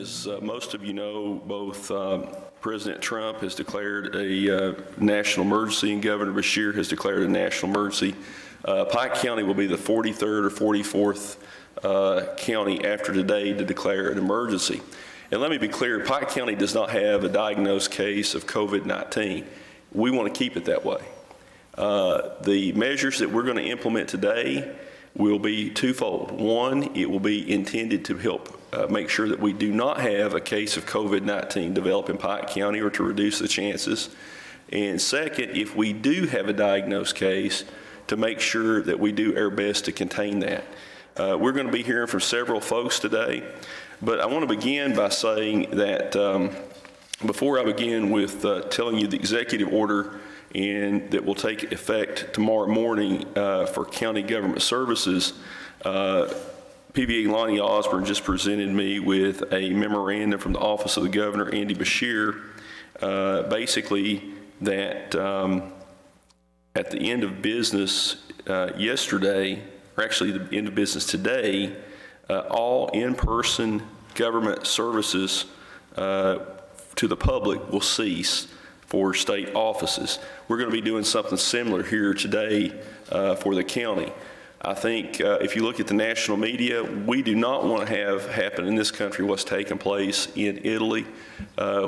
As most of you know, both President Trump has declared a national emergency and Governor Beshear has declared a national emergency. Pike County will be the 43rd or 44th county after today to declare an emergency. And let me be clear, Pike County does not have a diagnosed case of COVID-19. We want to keep it that way. The measures that we're going to implement today will be twofold. One, it will be intended to help make sure that we do not have a case of COVID-19 develop in Pike County or to reduce the chances. And second, if we do have a diagnosed case, to make sure that we do our best to contain that. We're going to be hearing from several folks today, but I want to begin by saying that before I begin with telling you the executive order and that will take effect tomorrow morning for county government services, PBA Lonnie Osborne just presented me with a memorandum from the Office of the Governor, Andy Beshear, basically that at the end of business yesterday, or actually the end of business today, all in-person government services to the public will cease for state offices. We're going to be doing something similar here today for the county. I think if you look at the national media, we do not want to have happen in this country what's taken place in Italy,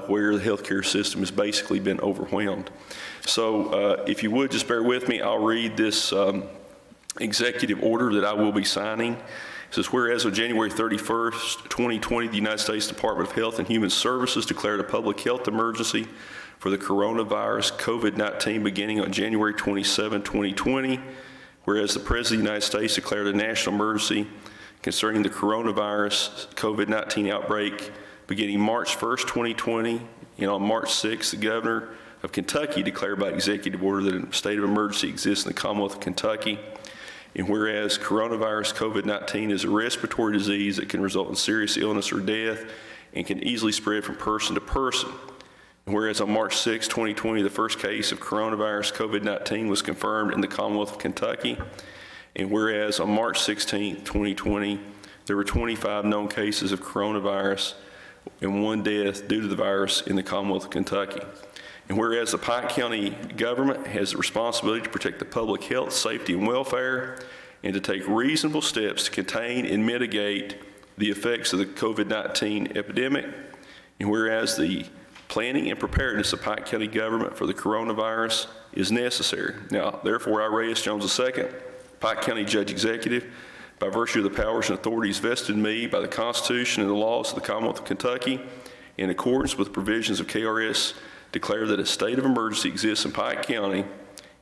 where the healthcare system has basically been overwhelmed. So if you would just bear with me, I'll read this executive order that I will be signing. It says, whereas on January 31st, 2020, the United States Department of Health and Human Services declared a public health emergency for the coronavirus COVID-19 beginning on January 27, 2020. Whereas the President of the United States declared a national emergency concerning the coronavirus COVID-19 outbreak beginning March 1st, 2020, and on March 6th, the Governor of Kentucky declared by executive order that a state of emergency exists in the Commonwealth of Kentucky. And whereas coronavirus COVID-19 is a respiratory disease that can result in serious illness or death and can easily spread from person to person. And whereas on March 6, 2020, the first case of coronavirus COVID-19 was confirmed in the Commonwealth of Kentucky. And whereas on March 16, 2020, there were 25 known cases of coronavirus and 1 death due to the virus in the Commonwealth of Kentucky. And whereas the Pike County government has the responsibility to protect the public health, safety, and welfare, and to take reasonable steps to contain and mitigate the effects of the COVID-19 epidemic. And whereas the planning and preparedness of Pike County government for the coronavirus is necessary. Now, therefore, I, Reyes Jones II, Pike County Judge Executive, by virtue of the powers and authorities vested in me by the Constitution and the laws of the Commonwealth of Kentucky, in accordance with the provisions of KRS, declare that a state of emergency exists in Pike County,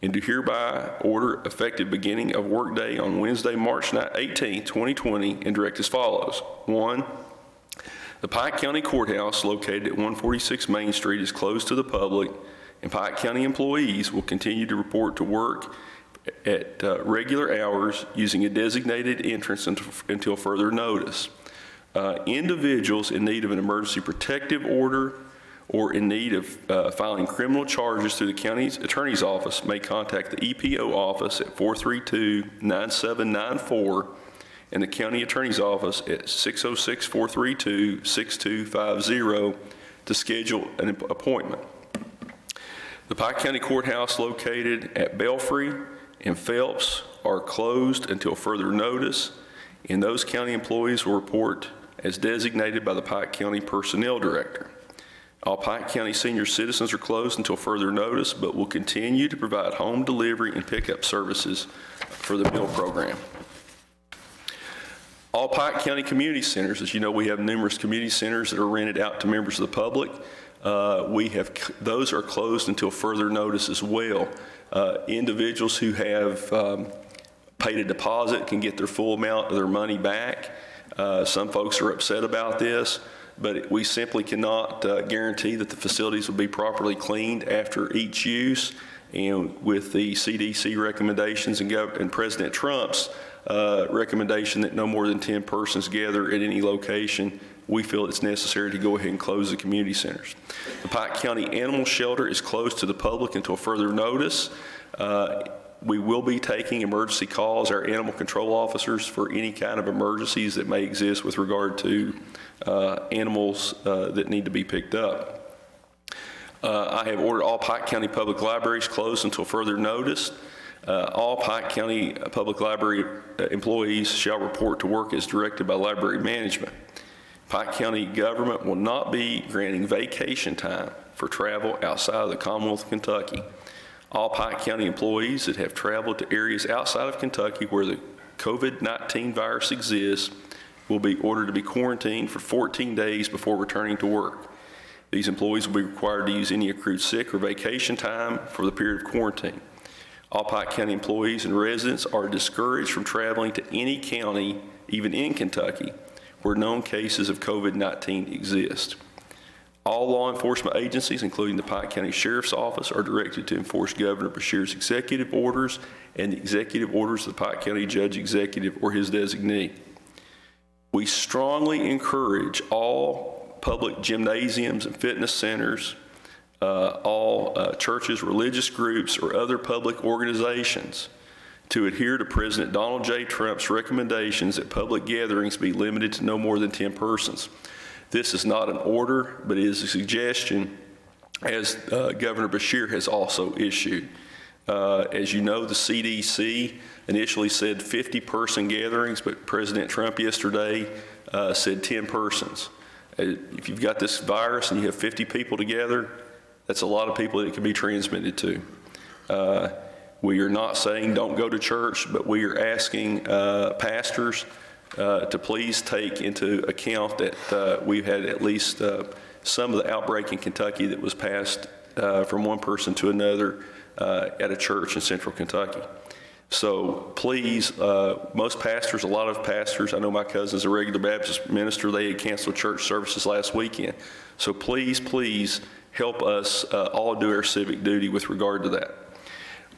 and do hereby order effective beginning of workday on Wednesday, March 18, 2020, and direct as follows. 1, the Pike County Courthouse, located at 146 Main Street, is closed to the public, and Pike County employees will continue to report to work at regular hours using a designated entrance until further notice. Individuals in need of an emergency protective order or in need of filing criminal charges through the county's attorney's office may contact the EPO office at 432-9794 and the county attorney's office at 606-432-6250 to schedule an appointment. The Pike County Courthouse, located at Belfry and Phelps, are closed until further notice, and those county employees will report as designated by the Pike County Personnel Director. All Pike County senior citizens are closed until further notice, but will continue to provide home delivery and pickup services for the meal program. All Pike County community centers, as you know, we have numerous community centers that are rented out to members of the public. Those are closed until further notice as well. Individuals who have paid a deposit can get their full amount of their money back. Some folks are upset about this, but we simply cannot guarantee that the facilities will be properly cleaned after each use. And with the CDC recommendations and President Trump's recommendation that no more than 10 persons gather at any location, we feel it's necessary to go ahead and close the community centers. The Pike County Animal Shelter is closed to the public until further notice. We will be taking emergency calls, our animal control officers, for any kind of emergencies that may exist with regard to animals that need to be picked up. I have ordered all Pike County Public Libraries closed until further notice. All Pike County Public Library employees shall report to work as directed by library management. Pike County government will not be granting vacation time for travel outside of the Commonwealth of Kentucky. All Pike County employees that have traveled to areas outside of Kentucky where the COVID-19 virus exists will be ordered to be quarantined for 14 days before returning to work. These employees will be required to use any accrued sick or vacation time for the period of quarantine. All Pike County employees and residents are discouraged from traveling to any county, even in Kentucky, where known cases of COVID-19 exist. All law enforcement agencies, including the Pike County Sheriff's Office, are directed to enforce Governor Beshear's executive orders and the executive orders of the Pike County Judge Executive or his designee. We strongly encourage all public gymnasiums and fitness centers, all churches, religious groups, or other public organizations to adhere to President Donald J. Trump's recommendations that public gatherings be limited to no more than 10 persons. This is not an order, but it is a suggestion, as Governor Beshear has also issued. As you know, the CDC initially said 50-person gatherings, but President Trump yesterday said 10 persons. If you've got this virus and you have 50 people together, that's a lot of people that it can be transmitted to. We are not saying don't go to church, but we are asking pastors to please take into account that we've had at least some of the outbreak in Kentucky that was passed from one person to another at a church in central Kentucky. So please, most pastors, a lot of pastors, I know my cousin's a regular Baptist minister, they had canceled church services last weekend. So please, please help us all do our civic duty with regard to that.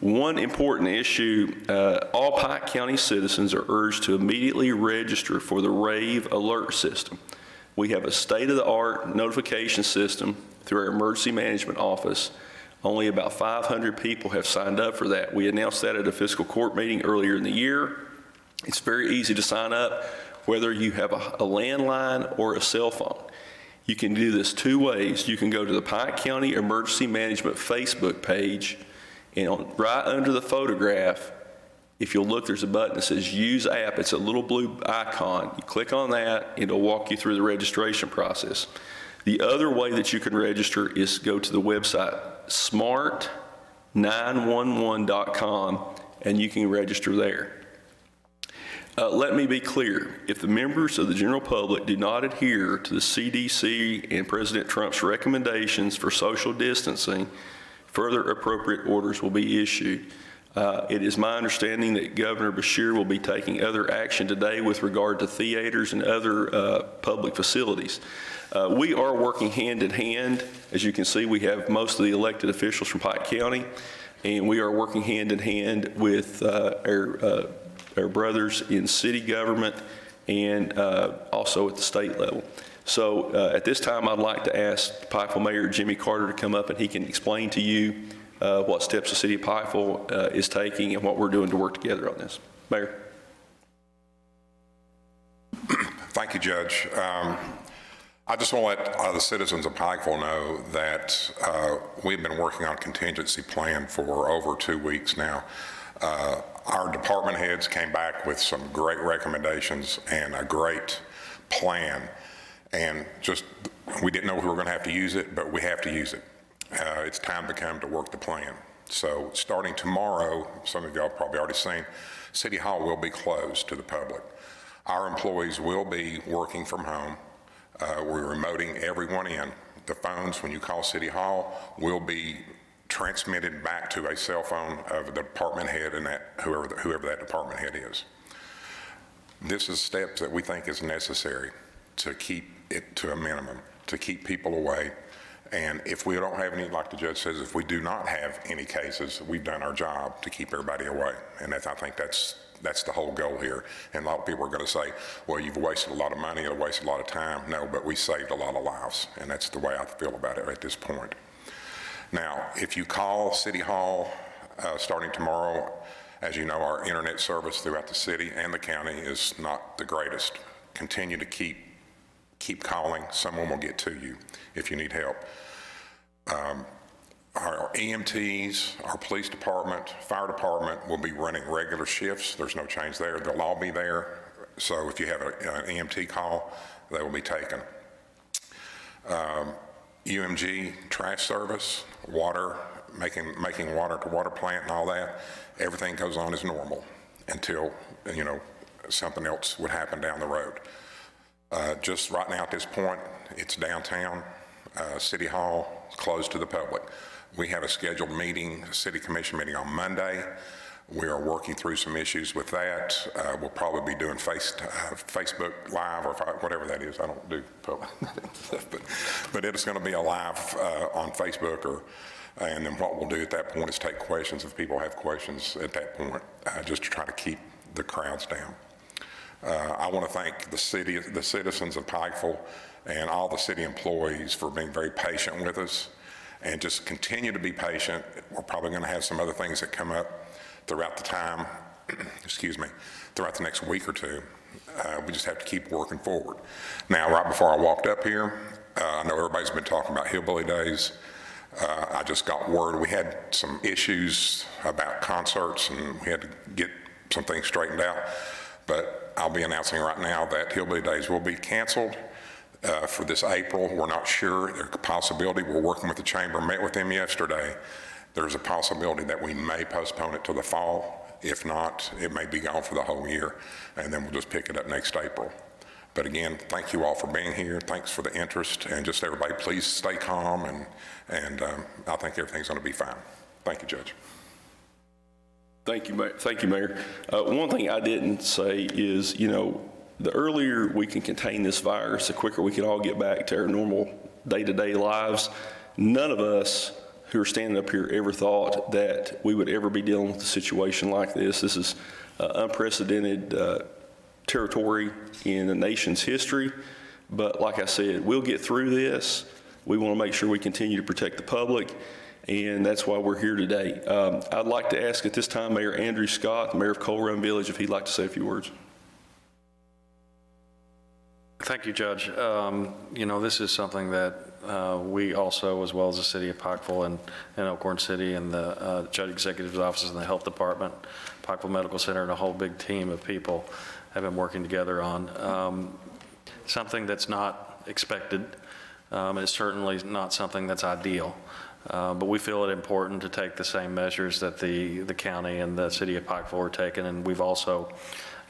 One important issue, all Pike County citizens are urged to immediately register for the RAVE alert system. We have a state-of-the-art notification system through our emergency management office. Only about 500 people have signed up for that. We announced that at a fiscal court meeting earlier in the year. It's very easy to sign up, whether you have a landline or a cell phone. You can do this two ways. You can go to the Pike County Emergency Management Facebook page, and right under the photograph, if you'll look, there's a button that says Use App. It's a little blue icon. You click on that, and it'll walk you through the registration process. The other way that you can register is go to the website smart911.com, and you can register there. Let me be clear. If the members of the general public do not adhere to the CDC and President Trump's recommendations for social distancing, further appropriate orders will be issued. It is my understanding that Governor Beshear will be taking other action today with regard to theaters and other public facilities. We are working hand in hand. As you can see, we have most of the elected officials from Pike County, and we are working hand in hand with our brothers in city government and also at the state level. So at this time, I'd like to ask Pikeville Mayor Jimmy Carter to come up, and he can explain to you what steps the city of Pikeville is taking and what we're doing to work together on this. Mayor. Thank you, Judge. I just want to let the citizens of Pikeville know that we've been working on a contingency plan for over 2 weeks now. Our department heads came back with some great recommendations and a great plan. And just, we didn't know we were going to have to use it, but we have to use it. It's time to come to work the plan. So starting tomorrow, some of y'all probably already seen, City Hall will be closed to the public. Our employees will be working from home. We're remoting everyone in. The phones, when you call City Hall, will be transmitted back to a cell phone of the department head and that whoever that department head is. This is steps that we think is necessary to keep it to a minimum, to keep people away. And if we don't have any, like the judge says, if we do not have any cases, we've done our job to keep everybody away. And I think that's the whole goal here. And a lot of people are going to say, well, you've wasted a lot of money, you've wasted a lot of time. No, but we saved a lot of lives. And that's the way I feel about it at this point. Now, if you call City Hall starting tomorrow. As you know, our internet service throughout the city and the county is not the greatest. Continue to keep calling. Someone will get to you if you need help. Our EMTs, our police department, fire department will be running regular shifts. There's no change there. They'll all be there. So if you have an EMT call, they will be taken. UMG trash service, water, making water to water plant and all that, everything goes on as normal until, you know, something else would happen down the road. Just right now at this point, it's downtown, City Hall, closed to the public. We have a scheduled meeting, a city commission meeting on Monday. We are working through some issues with that. We'll probably be doing Facebook Live or whatever that is. I don't do public but it's going to be a live on Facebook, and then what we'll do at that point is take questions if people have questions at that point, just to try to keep the crowds down. I want to thank the citizens of Pikeville and all the city employees for being very patient with us, and just continue to be patient. We're probably going to have some other things that come up throughout the time, excuse me, throughout the next week or two. We just have to keep working forward. Now, right before I walked up here, I know everybody's been talking about Hillbilly Days. I just got word we had some issues about concerts and we had to get some things straightened out. But I'll be announcing right now that Hillbilly Days will be canceled for this April. We're not sure. There's a possibility. We're working with the chamber, met with them yesterday. There's a possibility that we may postpone it to the fall. If not, it may be gone for the whole year, and then we'll just pick it up next April. But again, thank you all for being here. Thanks for the interest, and just everybody, please stay calm, and I think everything's going to be fine. Thank you, Judge. Thank you, Mayor. Thank you, Mayor. One thing I didn't say is, you know, the earlier we can contain this virus, the quicker we can all get back to our normal day-to-day lives. None of us who are standing up here ever thought that we would ever be dealing with a situation like this. This is unprecedented territory in the nation's history. But like I said, we'll get through this. We want to make sure we continue to protect the public, and that's why we're here today. I'd like to ask at this time Mayor Andrew Scott, the Mayor of Coal Run Village, if he'd like to say a few words. Thank you, Judge. You know, this is something that we also, as well as the city of Pikeville and Elkhorn City and the Judge Executive's offices and the Health Department, Pikeville Medical Center, and a whole big team of people have been working together on. Something that's not expected. It's certainly not something that's ideal. But we feel it important to take the same measures that the county and the city of Pikeville are taking, and we've also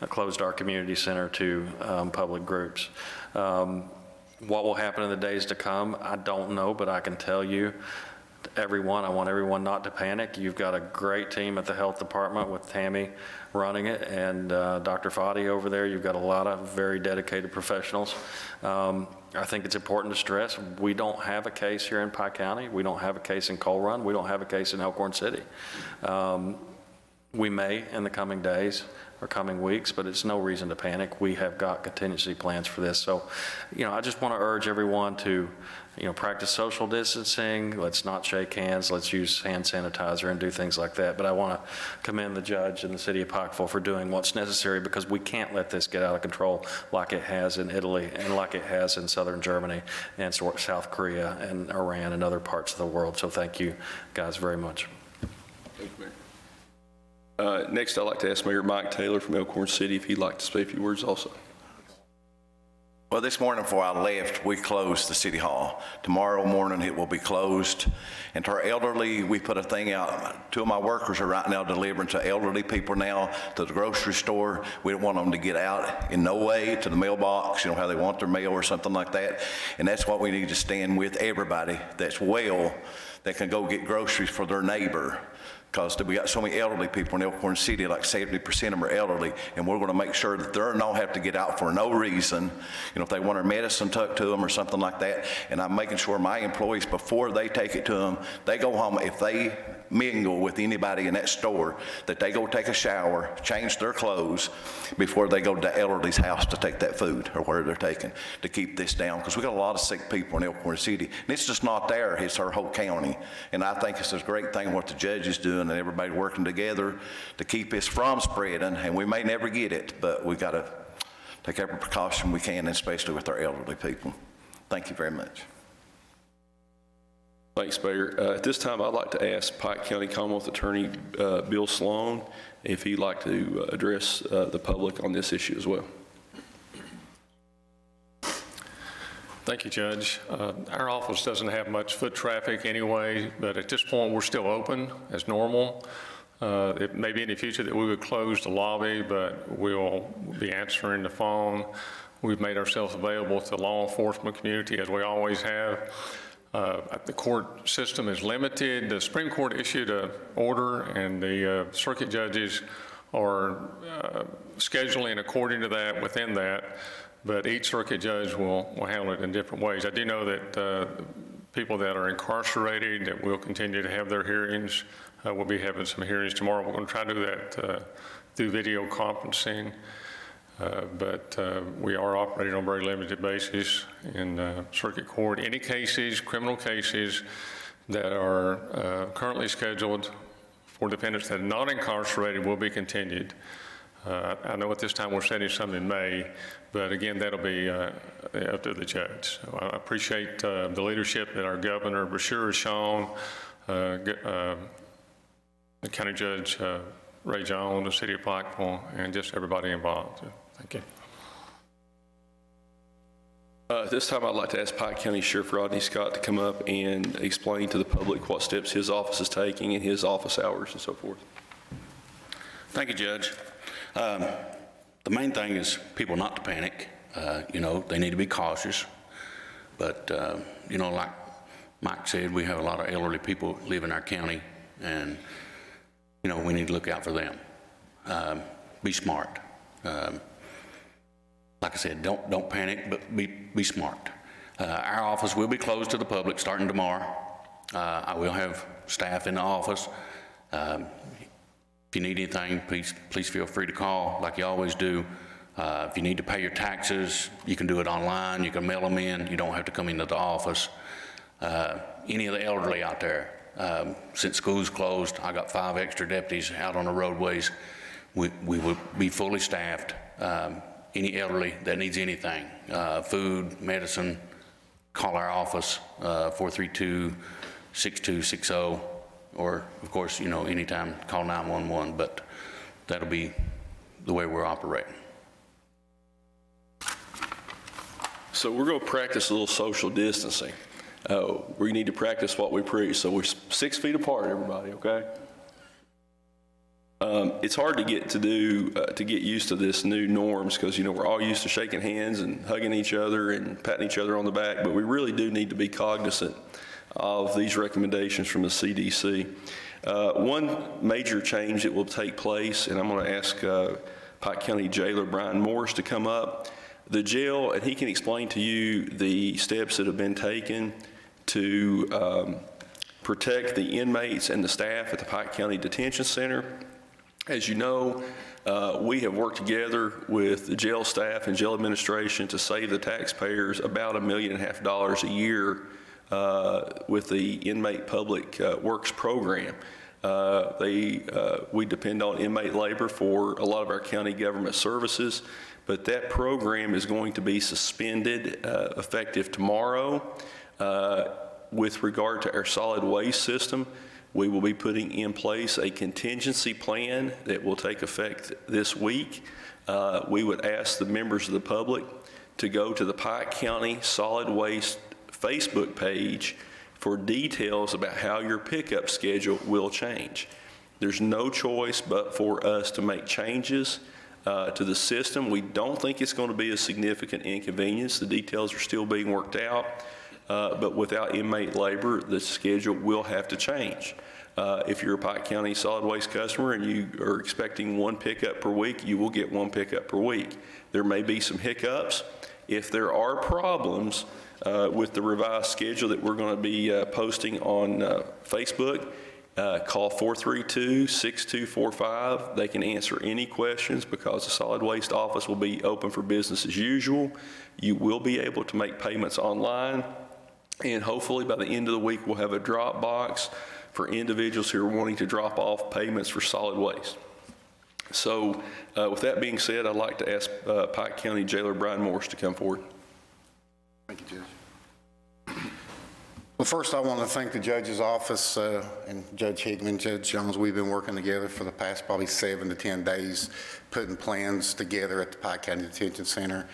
closed our community center to public groups. What will happen in the days to come, I don't know, but I can tell you, I want everyone not to panic. You've got a great team at the health department with Tammy running it, and Dr. Fadi over there. You've got a lot of very dedicated professionals. I think it's important to stress, we don't have a case here in Pike County. We don't have a case in Coal Run. We don't have a case in Elkhorn City. We may in the coming days or coming weeks, but it's no reason to panic. We have got contingency plans for this. So, you know, I just want to urge everyone to, you know, practice social distancing. Let's not shake hands. Let's use hand sanitizer and do things like that. But I want to commend the judge and the city of Pikeville for doing what's necessary, because we can't let this get out of control like it has in Italy and like it has in southern Germany and South Korea and Iran and other parts of the world. So thank you guys very much. Thank you, Mayor. Next, I'd like to ask Mayor Mike Taylor from Elkhorn City if he'd like to say a few words also. Well, this morning before I left, we closed the City Hall. Tomorrow morning it will be closed. And to our elderly, we put a thing out. 2 of my workers are right now delivering to elderly people now to the grocery store. We don't want them to get out in no way to the mailbox, you know, how they want their mail or something like that. And that's what we need to stand with everybody that's well, that can go get groceries for their neighbor. Because we got so many elderly people in Elkhorn City, like 70% of them are elderly, and we're going to make sure that they don't have to get out for no reason. You know, if they want their medicine tucked to them or something like that, and I'm making sure my employees, before they take it to them, they go home. If they mingle with anybody in that store, that they go take a shower, change their clothes before they go to the elderly's house to take that food or where they're taking, to keep this down. Because we got a lot of sick people in Elkhorn City. And it's just not there, it's our whole county. And I think it's a great thing what the judge is doing and everybody working together to keep this from spreading. And we may never get it, but we got to take every precaution we can, especially with our elderly people. Thank you very much. Thanks, Mayor. At this time, I'd like to ask Pike County Commonwealth Attorney Bill Sloan if he'd like to address the public on this issue as well. Thank you, Judge. Our office doesn't have much foot traffic anyway, but at this point, we're still open as normal. It may be in the future that we would close the lobby, but we'll be answering the phone. We've made ourselves available to the law enforcement community, as we always have. The court system is limited. The Supreme Court issued an order, and the circuit judges are scheduling according to that, within that. But each circuit judge will handle it in different ways. I do know that people that are incarcerated that will continue to have their hearings. We'll be having some hearings tomorrow. We're going to try to do that through video conferencing. But we are operating on a very limited basis in circuit court. Any cases, criminal cases that are currently scheduled for defendants that are not incarcerated will be continued. I know at this time we're setting some in May, but again, that'll be up to the judge. So I appreciate the leadership that our Governor Brashear has shown, the County Judge Ray Jones, the City of Pikeville, and just everybody involved. So, thank you. At this time, I'd like to ask Pike County Sheriff Rodney Scott to come up and explain to the public what steps his office is taking and his office hours and so forth. Thank you, Judge. The main thing is people not to panic. You know, they need to be cautious. But, you know, like Mike said, we have a lot of elderly people live in our county, and, you know, we need to look out for them. Be smart. Like I said, don't panic, but be smart. Our office will be closed to the public starting tomorrow. I will have staff in the office. If you need anything, please feel free to call like you always do. If you need to pay your taxes, you can do it online. You can mail them in. You don't have to come into the office. Any of the elderly out there, since school's closed, I got 5 extra deputies out on the roadways. We will be fully staffed. Any elderly that needs anything, food, medicine, call our office, 432-6260. Or, of course, you know, anytime, call 911, but that'll be the way we're operating. So we're going to practice a little social distancing. We need to practice what we preach. So we're 6 feet apart, everybody, okay? It's hard to get used to this new norms because, you know, we're all used to shaking hands and hugging each other and patting each other on the back, but we really do need to be cognizant of these recommendations from the CDC. One major change that will take place, and I'm going to ask Pike County Jailer Brian Morris to come up. The jail, and he can explain to you the steps that have been taken to protect the inmates and the staff at the Pike County Detention Center. As you know, we have worked together with the jail staff and jail administration to save the taxpayers about $1.5 million a year with the Inmate Public Works Program. We depend on inmate labor for a lot of our county government services, but that program is going to be suspended effective tomorrow. With regard to our solid waste system, we will be putting in place a contingency plan that will take effect this week. We would ask the members of the public to go to the Pike County Solid Waste Facebook page for details about how your pickup schedule will change. There's no choice but for us to make changes to the system. We don't think it's going to be a significant inconvenience. The details are still being worked out, but without inmate labor, the schedule will have to change. If you're a Pike County solid waste customer and you are expecting 1 pickup per week, you will get 1 pickup per week. There may be some hiccups. If there are problems with the revised schedule that we're going to be posting on Facebook, Call 432-6245. They can answer any questions because the solid waste office will be open for business as usual. You will be able to make payments online, and hopefully by the end of the week we'll have a drop box for individuals who are wanting to drop off payments for solid waste. So with that being said, I'd like to ask Pike County Jailer Brian Morse to come forward. Thank you, Judge. Well, first I want to thank the judge's office and Judge Hickman, Judge Jones. We've been working together for the past probably 7 to 10 days, putting plans together at the Pike County Detention Center.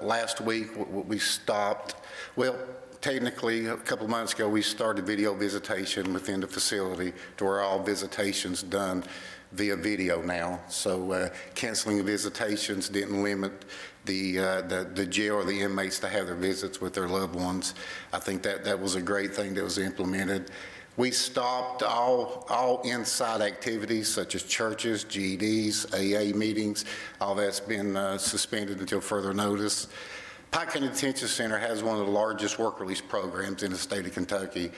Last week we stopped, well, technically a couple of months ago we started video visitation within the facility to where all visitations done via video now. So canceling visitations didn't limit the jail or the inmates to have their visits with their loved ones. I think that was a great thing that was implemented. We stopped all inside activities such as churches, GEDs, AA meetings. All that's been suspended until further notice. Pike County Detention Center has one of the largest work release programs in the state of Kentucky.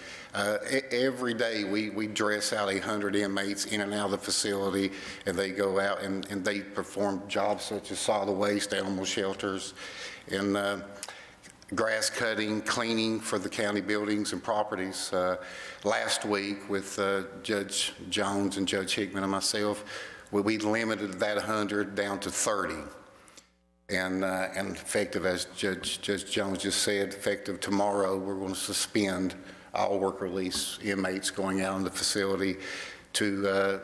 Every day we dress out 100 inmates in and out of the facility, and they go out and they perform jobs such as solid waste, animal shelters, and grass cutting, cleaning for the county buildings and properties. Last week with Judge Jones and Judge Hickman and myself, we limited that 100 down to 30. And effective, as Judge Jones just said, effective tomorrow, we're going to suspend all work release inmates going out in the facility to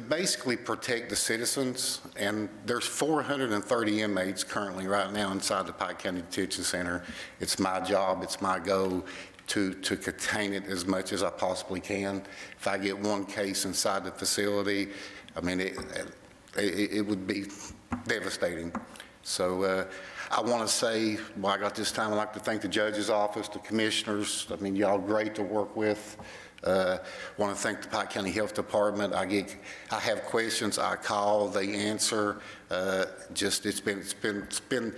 basically protect the citizens. And there's 430 inmates currently right now inside the Pike County Detention Center. It's my job, it's my goal to contain it as much as I possibly can. If I get one case inside the facility, I mean, it would be devastating. So I want to say, while I got this time, I'd like to thank the judge's office, the commissioners. I mean, y'all great to work with. Want to thank the Pike County Health Department. I have questions, I call, they answer. It's been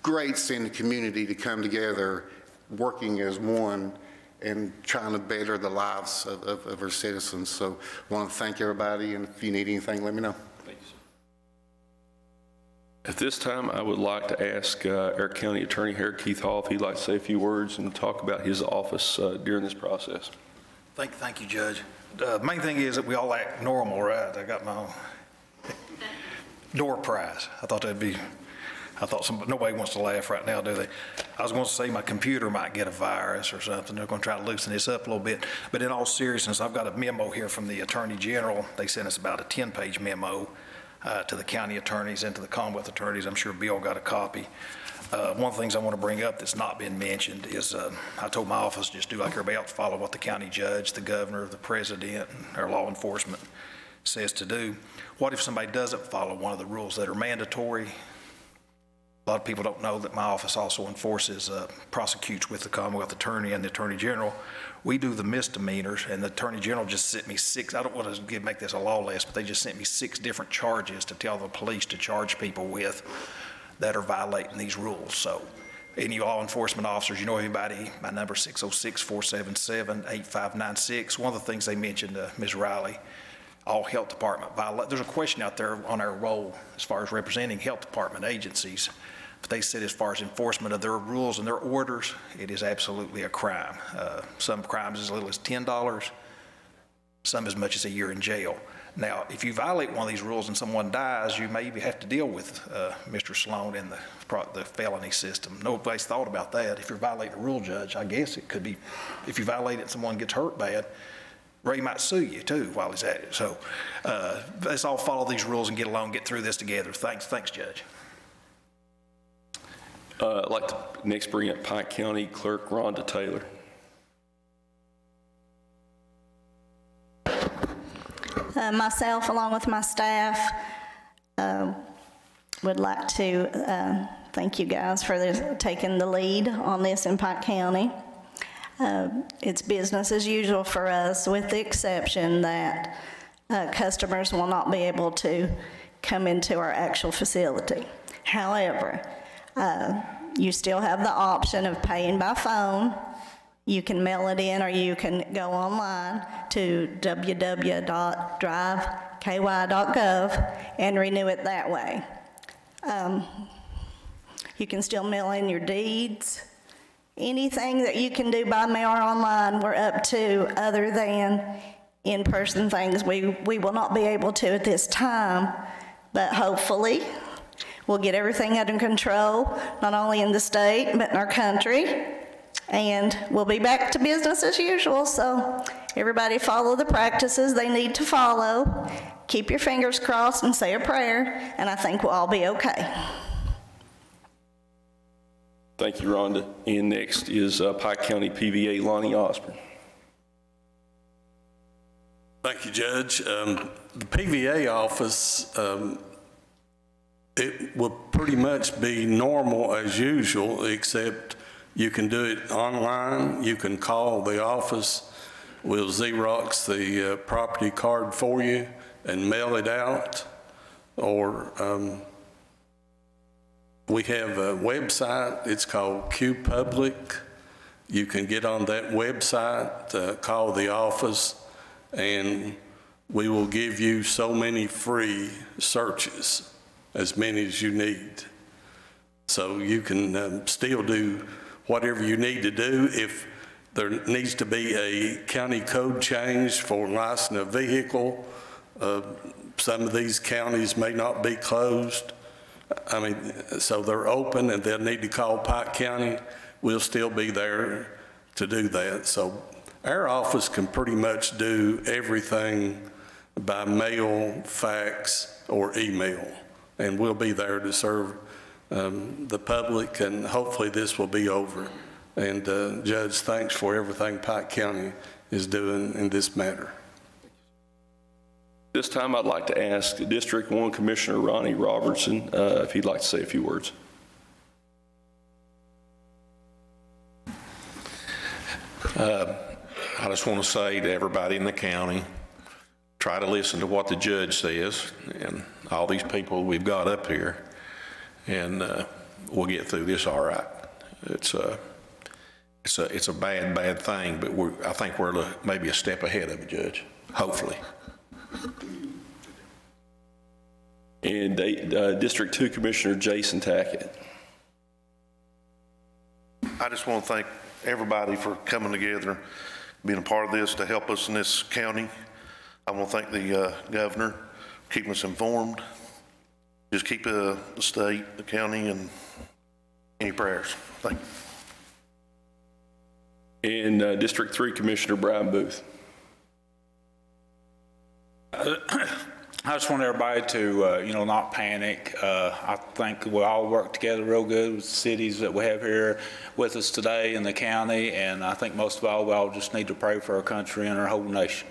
great seeing the community to come together, working as one and trying to better the lives of our citizens. So I want to thank everybody, and if you need anything, let me know. At this time, I would like to ask our County Attorney, Harry Keith Hall, if he'd like to say a few words and talk about his office during this process. Thank you, Judge. The main thing is that we all act normal, right? I got my door prize. I thought nobody wants to laugh right now, do they? I was going to say my computer might get a virus or something. They're going to try to loosen this up a little bit. But in all seriousness, I've got a memo here from the Attorney General. They sent us about a 10-page memo to the county attorneys and to the Commonwealth attorneys. I'm sure Bill got a copy. One of the things I want to bring up that's not been mentioned is I told my office just do like everybody else, follow what the county judge, the governor, the president, and our law enforcement says to do. What if somebody doesn't follow one of the rules that are mandatory? A lot of people don't know that my office also enforces, prosecutes with the Commonwealth Attorney and the Attorney General. We do the misdemeanors, and the Attorney General just sent me 6, I don't want to make this a law list, but they just sent me 6 different charges to tell the police to charge people with that are violating these rules. So any law enforcement officers, you know anybody, my number is 606-477-8596. One of the things they mentioned, Ms. Riley, all health department violate. There's a question out there on our role as far as representing health department agencies. But they said as far as enforcement of their rules and their orders, it is absolutely a crime. Some crimes as little as $10, some as much as a year in jail. Now, if you violate one of these rules and someone dies, you maybe have to deal with Mr. Sloan in the felony system. Nobody's thought about that. If you're violating a rule, Judge, I guess it could be, if you violate it and someone gets hurt bad, Ray might sue you too while he's at it. So let's all follow these rules and get along, get through this together. Thanks, Judge. I'd like to next bring up Pike County Clerk Rhonda Taylor. Myself, along with my staff, would like to thank you guys for taking the lead on this in Pike County. It's business as usual for us, with the exception that customers will not be able to come into our actual facility. However, you still have the option of paying by phone. You can mail it in, or you can go online to www.driveky.gov and renew it that way. You can still mail in your deeds. Anything that you can do by mail or online, we're up to, other than in-person things we will not be able to at this time, but hopefully we'll get everything under control, not only in the state, but in our country, and we'll be back to business as usual. So everybody follow the practices they need to follow. Keep your fingers crossed and say a prayer, and I think we'll all be okay. Thank you, Rhonda. And next is Pike County PVA Lonnie Osborne. Thank you, Judge. The PVA office, it will pretty much be normal as usual, except you can do it online. You can call the office. We'll Xerox the property card for you and mail it out. Or we have a website. It's called Q Public. You can get on that website, call the office, and we will give you so many free searches, as many as you need. So you can still do whatever you need to do. If there needs to be a county code change for licensing a vehicle, some of these counties may not be closed. I mean, so they're open and they'll need to call Pike County. We'll still be there to do that. So our office can pretty much do everything by mail, fax, or email, and we'll be there to serve the public, and hopefully this will be over. And Judge, thanks for everything Pike County is doing in this matter. This time I'd like to ask District 1 Commissioner Ronnie Robertson if he'd like to say a few words. I just want to say to everybody in the county, try to listen to what the judge says and all these people we've got up here, and we'll get through this all right. It's a bad thing, but I think we're maybe a step ahead of it, Judge, hopefully. And District 2 Commissioner Jason Tackett. I just want to thank everybody for coming together, being a part of this to help us in this county. I want to thank the governor for keeping us informed. Just keep the state, the county, and any prayers. Thank you. And District 3 Commissioner Brian Booth. I just want everybody to, not panic. I think we all work together real good with the cities that we have here with us today in the county, and I think most of all, we all just need to pray for our country and our whole nation.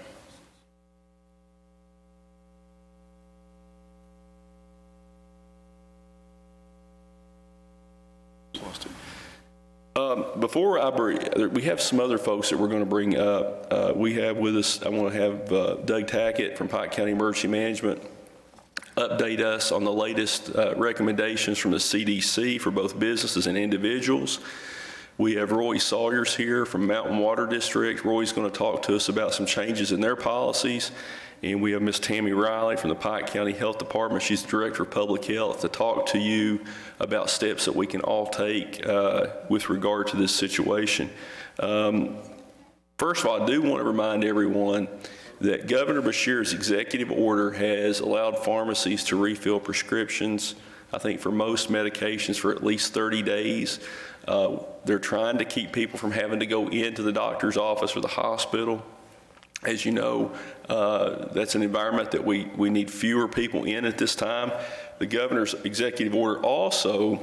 Before we have some other folks that we're going to bring up. We have with us, I want to have Doug Tackett from Pike County Emergency Management update us on the latest recommendations from the CDC for both businesses and individuals. We have Roy Sawyers here from Mountain Water District. Roy's going to talk to us about some changes in their policies. And we have Ms. Tammy Riley from the Pike County Health Department. She's the Director of Public Health, to talk to you about steps that we can all take with regard to this situation. First of all, I do want to remind everyone that Governor Beshear's executive order has allowed pharmacies to refill prescriptions, I think for most medications, for at least 30 days. They're trying to keep people from having to go into the doctor's office or the hospital. As you know, that's an environment that we need fewer people in at this time. The governor's executive order also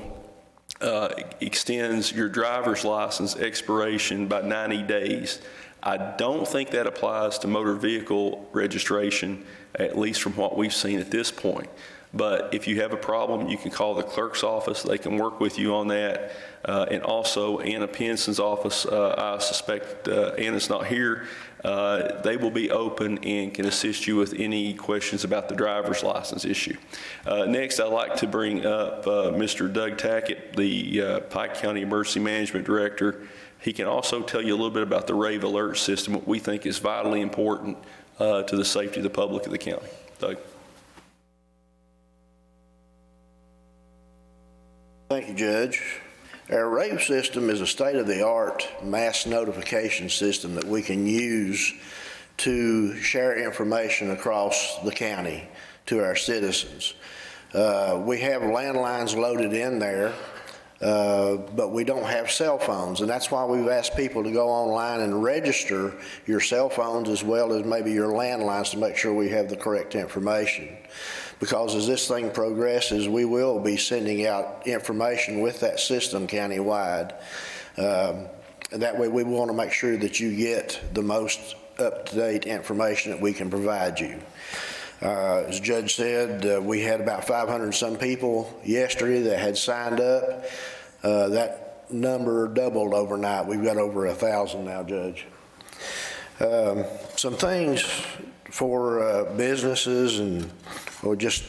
extends your driver's license expiration by 90 days. I don't think that applies to motor vehicle registration, at least from what we've seen at this point. But if you have a problem, you can call the clerk's office. They can work with you on that. And also Anna Penson's office, I suspect Anna's not here. They will be open and can assist you with any questions about the driver's license issue. Next, I'd like to bring up Mr. Doug Tackett, the Pike County Emergency Management Director. He can also tell you a little bit about the rave alert system, what we think is vitally important to the safety of the public of the county. Doug. Thank you, Judge. Our rave system is a state-of-the-art mass notification system that we can use to share information across the county to our citizens. We have landlines loaded in there, but we don't have cell phones, and that's why we've asked people to go online and register your cell phones as well as maybe your landlines to make sure we have the correct information. Because as this thing progresses, we will be sending out information with that system countywide. And that way we want to make sure that you get the most up-to-date information that we can provide you. As the Judge said, we had about 500 and some people yesterday that had signed up. That number doubled overnight. We've got over 1,000 now, Judge. Some things for businesses or just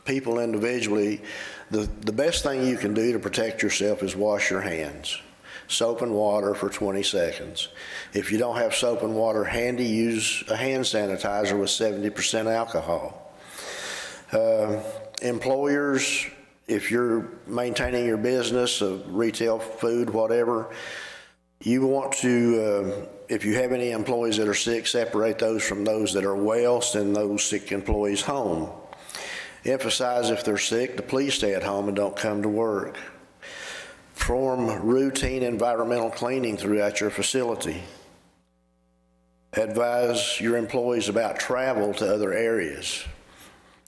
people individually, the best thing you can do to protect yourself is wash your hands. Soap and water for 20 seconds. If you don't have soap and water handy, use a hand sanitizer with 70% alcohol. Employers, if you're maintaining your business of retail, food, whatever, you want to, if you have any employees that are sick, separate those from those that are well, send those sick employees home. Emphasize if they're sick to please stay at home and don't come to work. Perform routine environmental cleaning throughout your facility. Advise your employees about travel to other areas.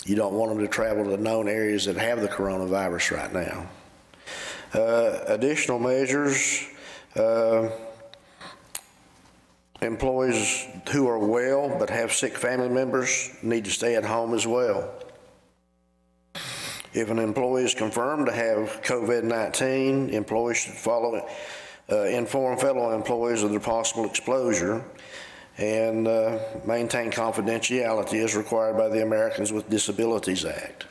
You don't want them to travel to known areas that have the coronavirus right now. Additional measures, employees who are well but have sick family members need to stay at home as well. If an employee is confirmed to have COVID-19, employees should inform fellow employees of their possible exposure and maintain confidentiality as required by the Americans with Disabilities Act.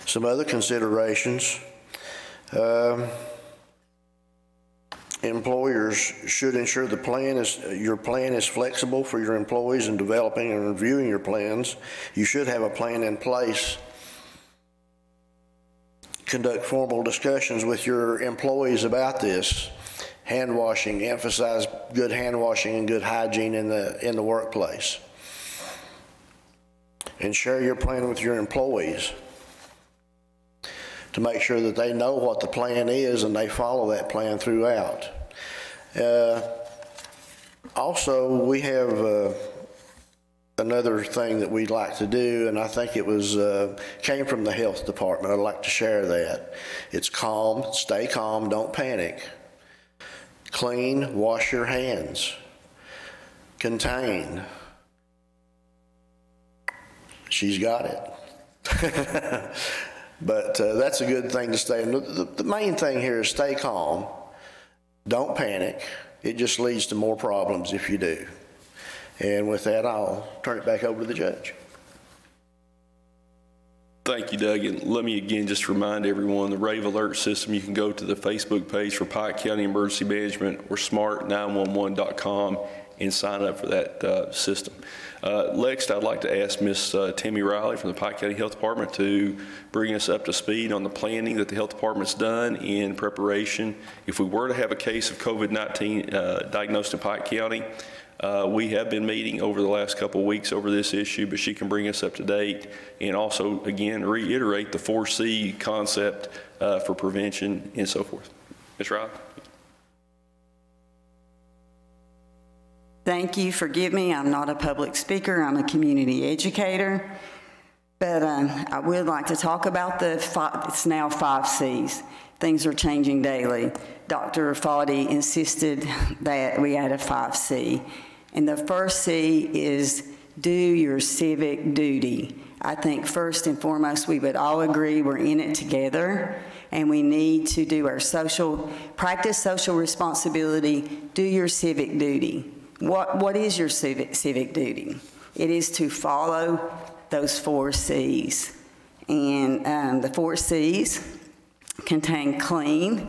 Some other considerations, employers should ensure your plan is flexible for your employees in developing and reviewing your plans. You should have a plan in place. Conduct formal discussions with your employees about this. Hand washing, emphasize good hand washing and good hygiene in the workplace. And share your plan with your employees to make sure that they know what the plan is and they follow that plan throughout. Also, we have another thing that we'd like to do, and I think it was came from the health department. I'd like to share that. It's calm, stay calm, don't panic. Clean, wash your hands. Contain. She's got it. But that's a good thing to stay. And the main thing here is stay calm. Don't panic. It just leads to more problems if you do. And with that, I'll turn it back over to the judge. Thank you, Doug. And let me again just remind everyone, the Rave Alert System, you can go to the Facebook page for Pike County Emergency Management or smart911.com and sign up for that system. Next, I'd like to ask Ms. Tammy Riley from the Pike County Health Department to bring us up to speed on the planning that the health department's done in preparation. If we were to have a case of COVID-19 diagnosed in Pike County, we have been meeting over the last couple of weeks over this issue, but she can bring us up to date and also, again, reiterate the 4C concept for prevention and so forth. Ms. Riley. Thank you. Forgive me, I'm not a public speaker, I'm a community educator. But I would like to talk about it's now 5 C's. Things are changing daily. Dr. Foddy insisted that we add a 5C. And the first C is do your civic duty. I think first and foremost, we would all agree we're in it together and we need to do our practice social responsibility, do your civic duty. What is your civic duty? It is to follow those 4 C's. And the 4 C's contain clean,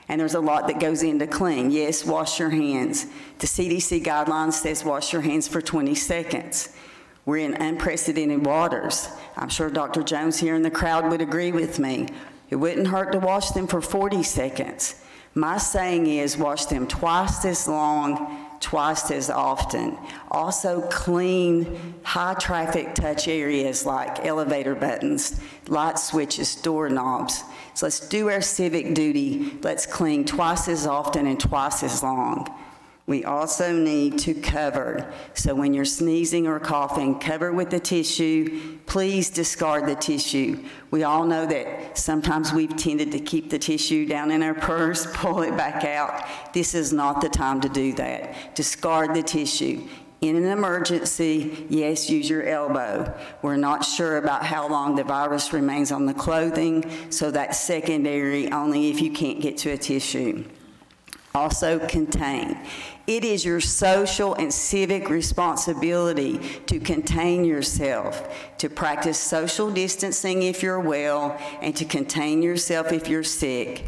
And there's a lot that goes into clean. Yes, wash your hands. The CDC guidelines says wash your hands for 20 seconds. We're in unprecedented waters. I'm sure Dr. Jones here in the crowd would agree with me. It wouldn't hurt to wash them for 40 seconds. My saying is wash them twice as long, twice as often. Also clean high traffic touch areas like elevator buttons, light switches, doorknobs. So let's do our civic duty. Let's clean twice as often and twice as long. We also need to cover. So when you're sneezing or coughing, cover with the tissue. Please discard the tissue. We all know that sometimes we've tended to keep the tissue down in our purse, pull it back out. This is not the time to do that. Discard the tissue. In an emergency, yes, use your elbow. We're not sure about how long the virus remains on the clothing, so that's secondary only if you can't get to a tissue. Also contain. It is your social and civic responsibility to contain yourself, to practice social distancing if you're well, and to contain yourself if you're sick.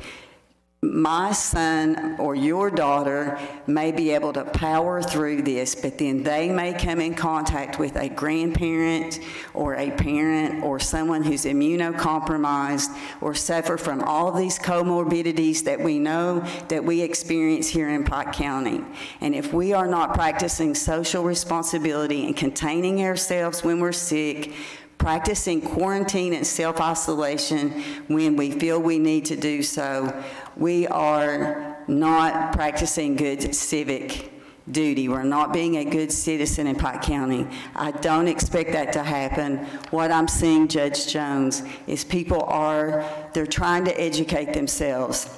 My son or your daughter may be able to power through this, but then they may come in contact with a grandparent or a parent or someone who's immunocompromised or suffer from all of these comorbidities that we know that we experience here in Pike County. And if we are not practicing social responsibility and containing ourselves when we're sick, practicing quarantine and self-isolation when we feel we need to do so, we are not practicing good civic duty. We're not being a good citizen in Pike County. I don't expect that to happen. What I'm seeing, Judge Jones, is they're trying to educate themselves.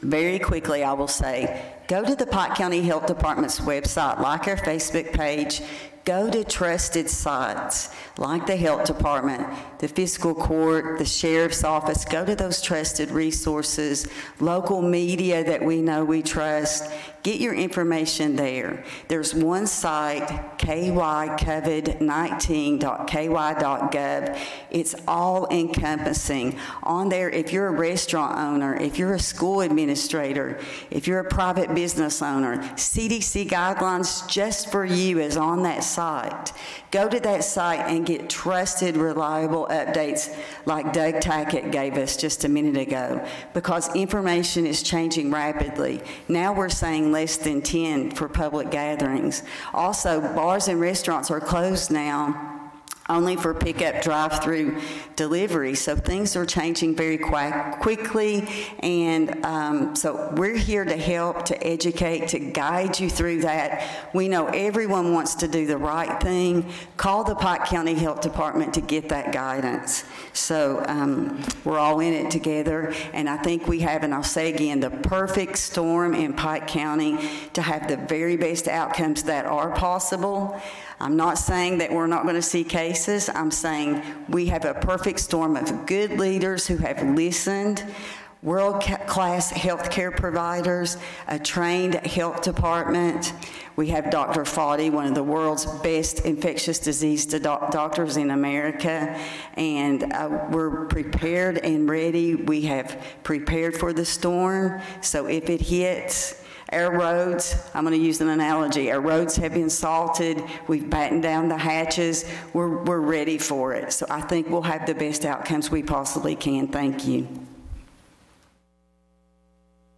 Very quickly, I will say, go to the Pike County Health Department's website, like our Facebook page, go to trusted sites like the Health Department, the Fiscal Court, the Sheriff's Office. Go to those trusted resources, local media that we know we trust. Get your information there. There's one site, kycovid19.ky.gov. It's all encompassing. On there, if you're a restaurant owner, if you're a school administrator, if you're a private business owner, CDC guidelines just for you is on that site. Go to that site and get trusted, reliable updates like Doug Tackett gave us just a minute ago, because information is changing rapidly. Now we're saying less than 10 for public gatherings. Also, bars and restaurants are closed now only for pickup, drive-through delivery. So things are changing very quickly, and so we're here to help, to educate, to guide you through that. We know everyone wants to do the right thing. Call the Pike County Health Department to get that guidance. So we're all in it together, and I think we have, and I'll say again, the perfect storm in Pike County to have the very best outcomes that are possible. I'm not saying that we're not going to see cases. I'm saying we have a perfect storm of good leaders who have listened, world-class healthcare providers, a trained health department. We have Dr. Fauci, one of the world's best infectious disease doctors in America, and we're prepared and ready. We have prepared for the storm, so if it hits, our roads, I'm going to use an analogy, our roads have been salted, we've battened down the hatches, we're ready for it. So I think we'll have the best outcomes we possibly can. Thank you.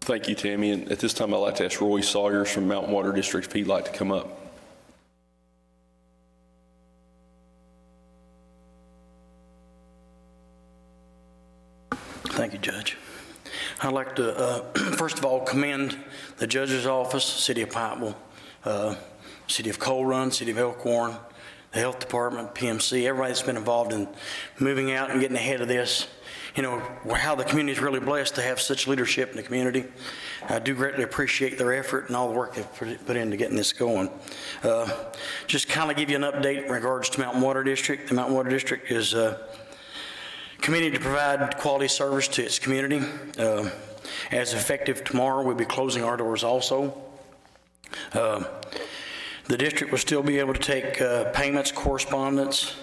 Thank you, Tammy. And at this time, I'd like to ask Roy Sawyers from Mountain Water District if he'd like to come up. Thank you, Judge. I'd like to, first of all, commend the Judge's Office, City of Pikeville, City of Coal Run, City of Elkhorn, the Health Department, PMC, everybody that's been involved in moving out and getting ahead of this. You know, how the community is really blessed to have such leadership in the community. I do greatly appreciate their effort and all the work they've put into getting this going. Just kind of give you an update in regards to Mountain Water District. The Mountain Water District is committed to provide quality service to its community. As effective tomorrow, we'll be closing our doors also. The district will still be able to take payments, correspondence,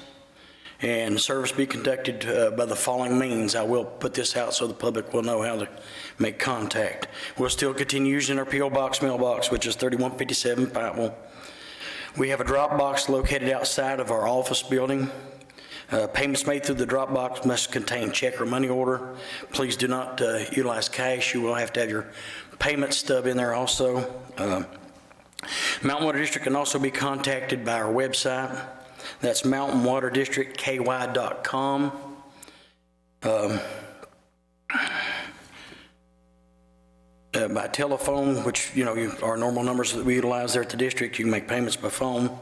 and service be conducted by the following means. I will put this out so the public will know how to make contact. We'll still continue using our P.O. Box mailbox, which is 3157 Pikeville. We have a drop box located outside of our office building. Payments made through the drop box must contain check or money order. Please do not utilize cash. You will have to have your payment stub in there also. Mountain Water District can also be contacted by our website. That's mountainwaterdistrictky.com. By telephone, which, you know, our normal numbers that we utilize there at the district, you can make payments by phone.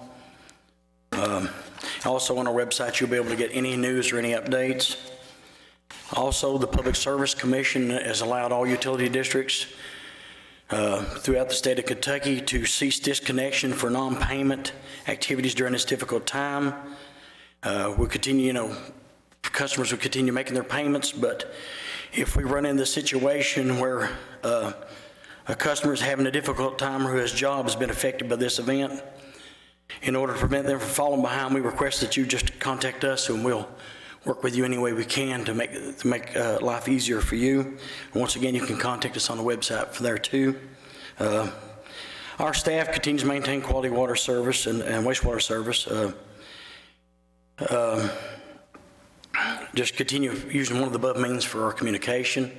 Also on our website, you'll be able to get any news or any updates. Also, the Public Service Commission has allowed all utility districts throughout the state of Kentucky to cease disconnection for non-payment activities during this difficult time. We'll continue, you know, customers will continue making their payments, but if we run into a situation where a customer is having a difficult time or whose job has been affected by this event, in order to prevent them from falling behind, we request that you just contact us and we'll work with you any way we can to make life easier for you. And once again, you can contact us on the website for there too. Our staff continues to maintain quality water service and wastewater service. Just continue using one of the above means for our communication.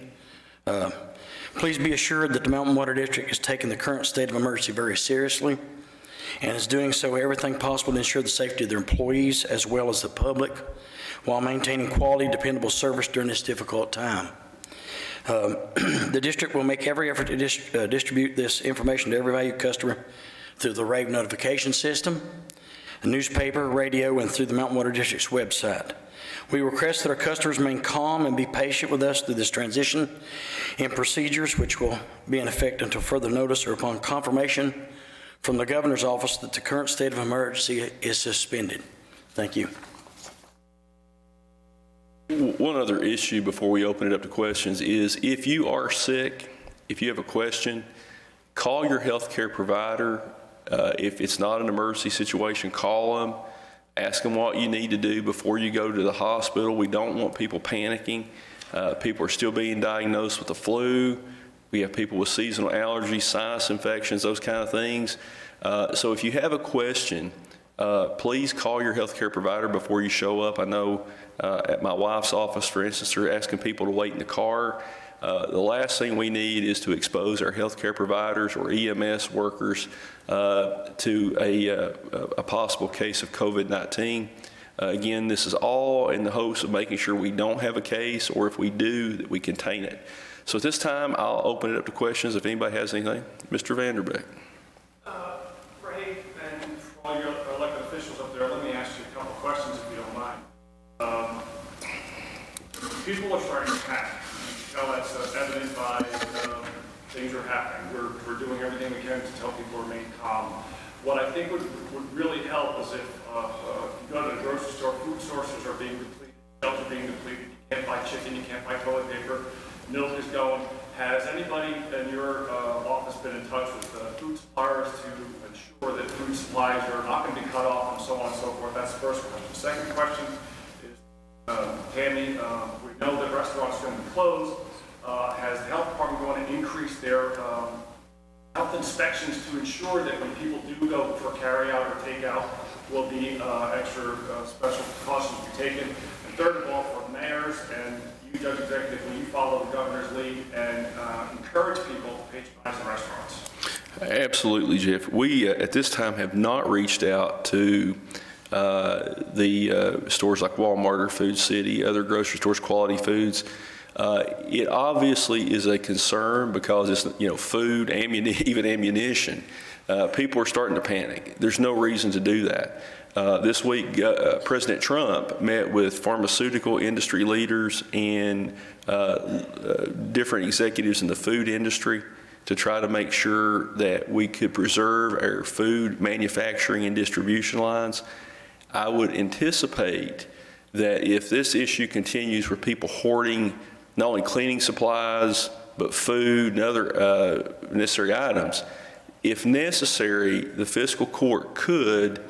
Please be assured that the Mountain Water District is taking the current state of emergency very seriously and is doing so everything possible to ensure the safety of their employees as well as the public while maintaining quality, dependable service during this difficult time. The district will make every effort to distribute this information to every valued customer through the rave notification system, the newspaper, radio, and through the Mountain Water District's website. We request that our customers remain calm and be patient with us through this transition in procedures, which will be in effect until further notice or upon confirmation from the governor's office that the current state of emergency is suspended. Thank you. One other issue before we open it up to questions is if you are sick, if you have a question, call your healthcare provider. If it's not an emergency situation, call them, ask them what you need to do before you go to the hospital. We don't want people panicking. People are still being diagnosed with the flu. We have people with seasonal allergies, sinus infections, those kind of things. So if you have a question, please call your healthcare provider before you show up. I know at my wife's office, for instance, they're asking people to wait in the car. The last thing we need is to expose our healthcare providers or EMS workers to a possible case of COVID-19. Again, this is all in the hopes of making sure we don't have a case, or if we do, that we contain it. So at this time, I'll open it up to questions if anybody has anything. Mr. Vanderbeck. Ray, and for all your elected officials up there, let me ask you a couple questions if you don't mind. People are starting to panic. You know, that's evident by things are happening. We're doing everything we can to tell people to remain calm. What I think would really help is if you go to the grocery store, food sources are being depleted, shelves are being depleted. You can't buy chicken, you can't buy toilet paper. Milk is going. Has anybody in your office been in touch with food suppliers to ensure that food supplies are not going to be cut off and so on and so forth? That's the first question. The second question is, Tammy, we know that restaurants are going to be closed. Has the health department going to increase their health inspections to ensure that when people do go for carry-out or take-out, will be extra special precautions be taken? And third of all, for mayors and you, Judge Executive, will you follow the governor's lead and encourage people to patronize the restaurants? Absolutely, Jeff. We, at this time, have not reached out to the stores like Walmart or Food City, other grocery stores, Quality Foods. It obviously is a concern because it's, you know, food, even ammunition. People are starting to panic. There's no reason to do that. This week, President Trump met with pharmaceutical industry leaders and different executives in the food industry to try to make sure that we could preserve our food manufacturing and distribution lines. I would anticipate that if this issue continues where people hoarding not only cleaning supplies, but food and other necessary items, if necessary, the fiscal court could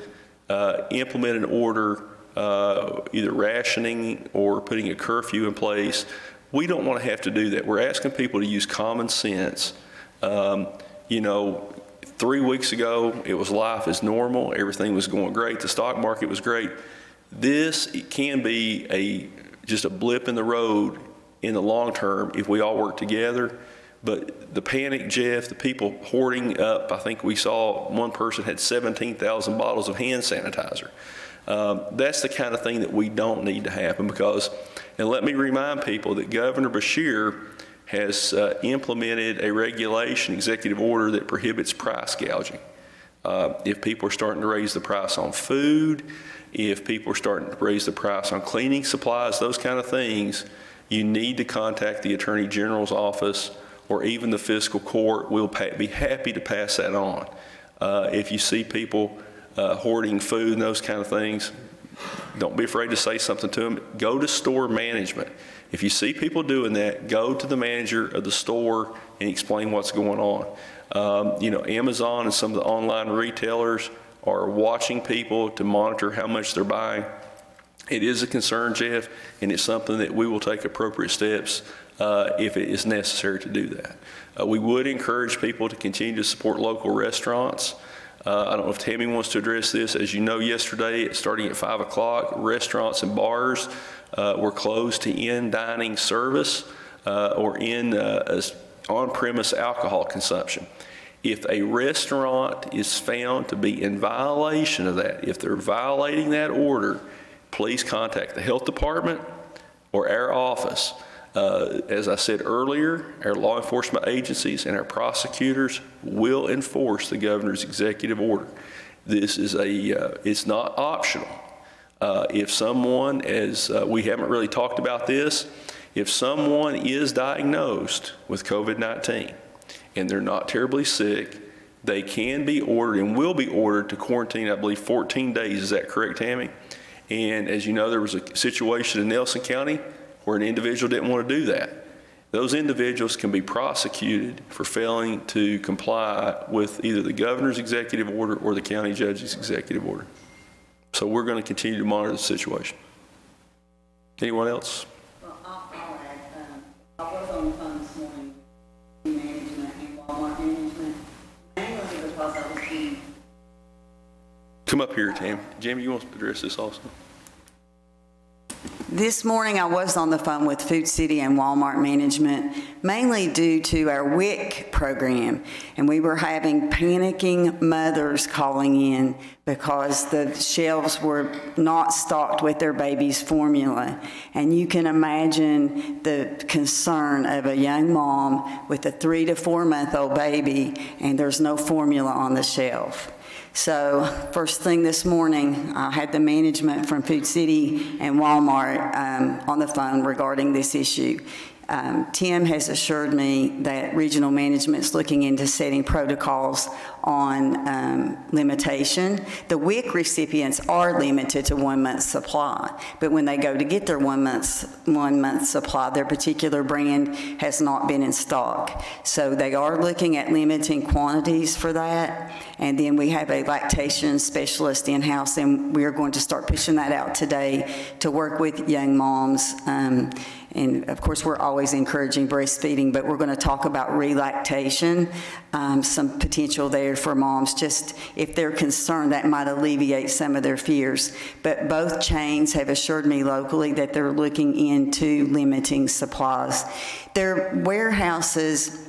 implement an order either rationing or putting a curfew in place. We don't want to have to do that. We're asking people to use common sense. You know, 3 weeks ago, it was life as normal. Everything was going great. The stock market was great. It can be just a blip in the road in the long term if we all work together. But the panic, Jeff, the people hoarding up, I think we saw one person had 17,000 bottles of hand sanitizer. That's the kind of thing that we don't need to happen because, and let me remind people that Governor Beshear has implemented a regulation, executive order that prohibits price gouging. If people are starting to raise the price on food, if people are starting to raise the price on cleaning supplies, those kind of things, you need to contact the Attorney General's office or even the fiscal court. We'll be happy to pass that on. If you see people hoarding food and those kind of things, don't be afraid to say something to them. Go to store management. If you see people doing that, go to the manager of the store and explain what's going on. You know, Amazon and some of the online retailers are watching people to monitor how much they're buying. It is a concern, Jeff, and it's something that we will take appropriate steps if it is necessary to do that. We would encourage people to continue to support local restaurants. I don't know if Tammy wants to address this. As you know, yesterday, starting at 5 o'clock, restaurants and bars were closed to in-dining service or in on-premise alcohol consumption. If a restaurant is found to be in violation of that, if they're violating that order, please contact the health department or our office. As I said earlier, our law enforcement agencies and our prosecutors will enforce the governor's executive order. This is it's not optional. If someone, as we haven't really talked about this, if someone is diagnosed with COVID-19 and they're not terribly sick, they can be ordered and will be ordered to quarantine, I believe, 14 days. Is that correct, Tammy? And as you know, there was a situation in Nelson County where an individual didn't want to do that. Those individuals can be prosecuted for failing to comply with either the governor's executive order or the county judge's executive order. So we're going to continue to monitor the situation. Anyone else? Well, I'll add, I was on the phone this morning with management and Walmart management, mainly because I was seeing. Come up here, Tam. Jamie, you want to address this also? This morning I was on the phone with Food City and Walmart management, mainly due to our WIC program, and we were having panicking mothers calling in because the shelves were not stocked with their baby's formula. And you can imagine the concern of a young mom with a 3 to 4 month old baby and there's no formula on the shelf. So first thing this morning, I had the management from Food City and Walmart on the phone regarding this issue. Tim has assured me that regional management's looking into setting protocols on limitation. The WIC recipients are limited to 1 month's supply, but when they go to get their 1 month supply, their particular brand has not been in stock. So they are looking at limiting quantities for that. And then we have a lactation specialist in-house, and we are going to start pushing that out today to work with young moms. And of course, we're always encouraging breastfeeding, but we're going to talk about relactation, some potential there for moms, just if they're concerned, that might alleviate some of their fears. But both chains have assured me locally that they're looking into limiting supplies. Their warehouses.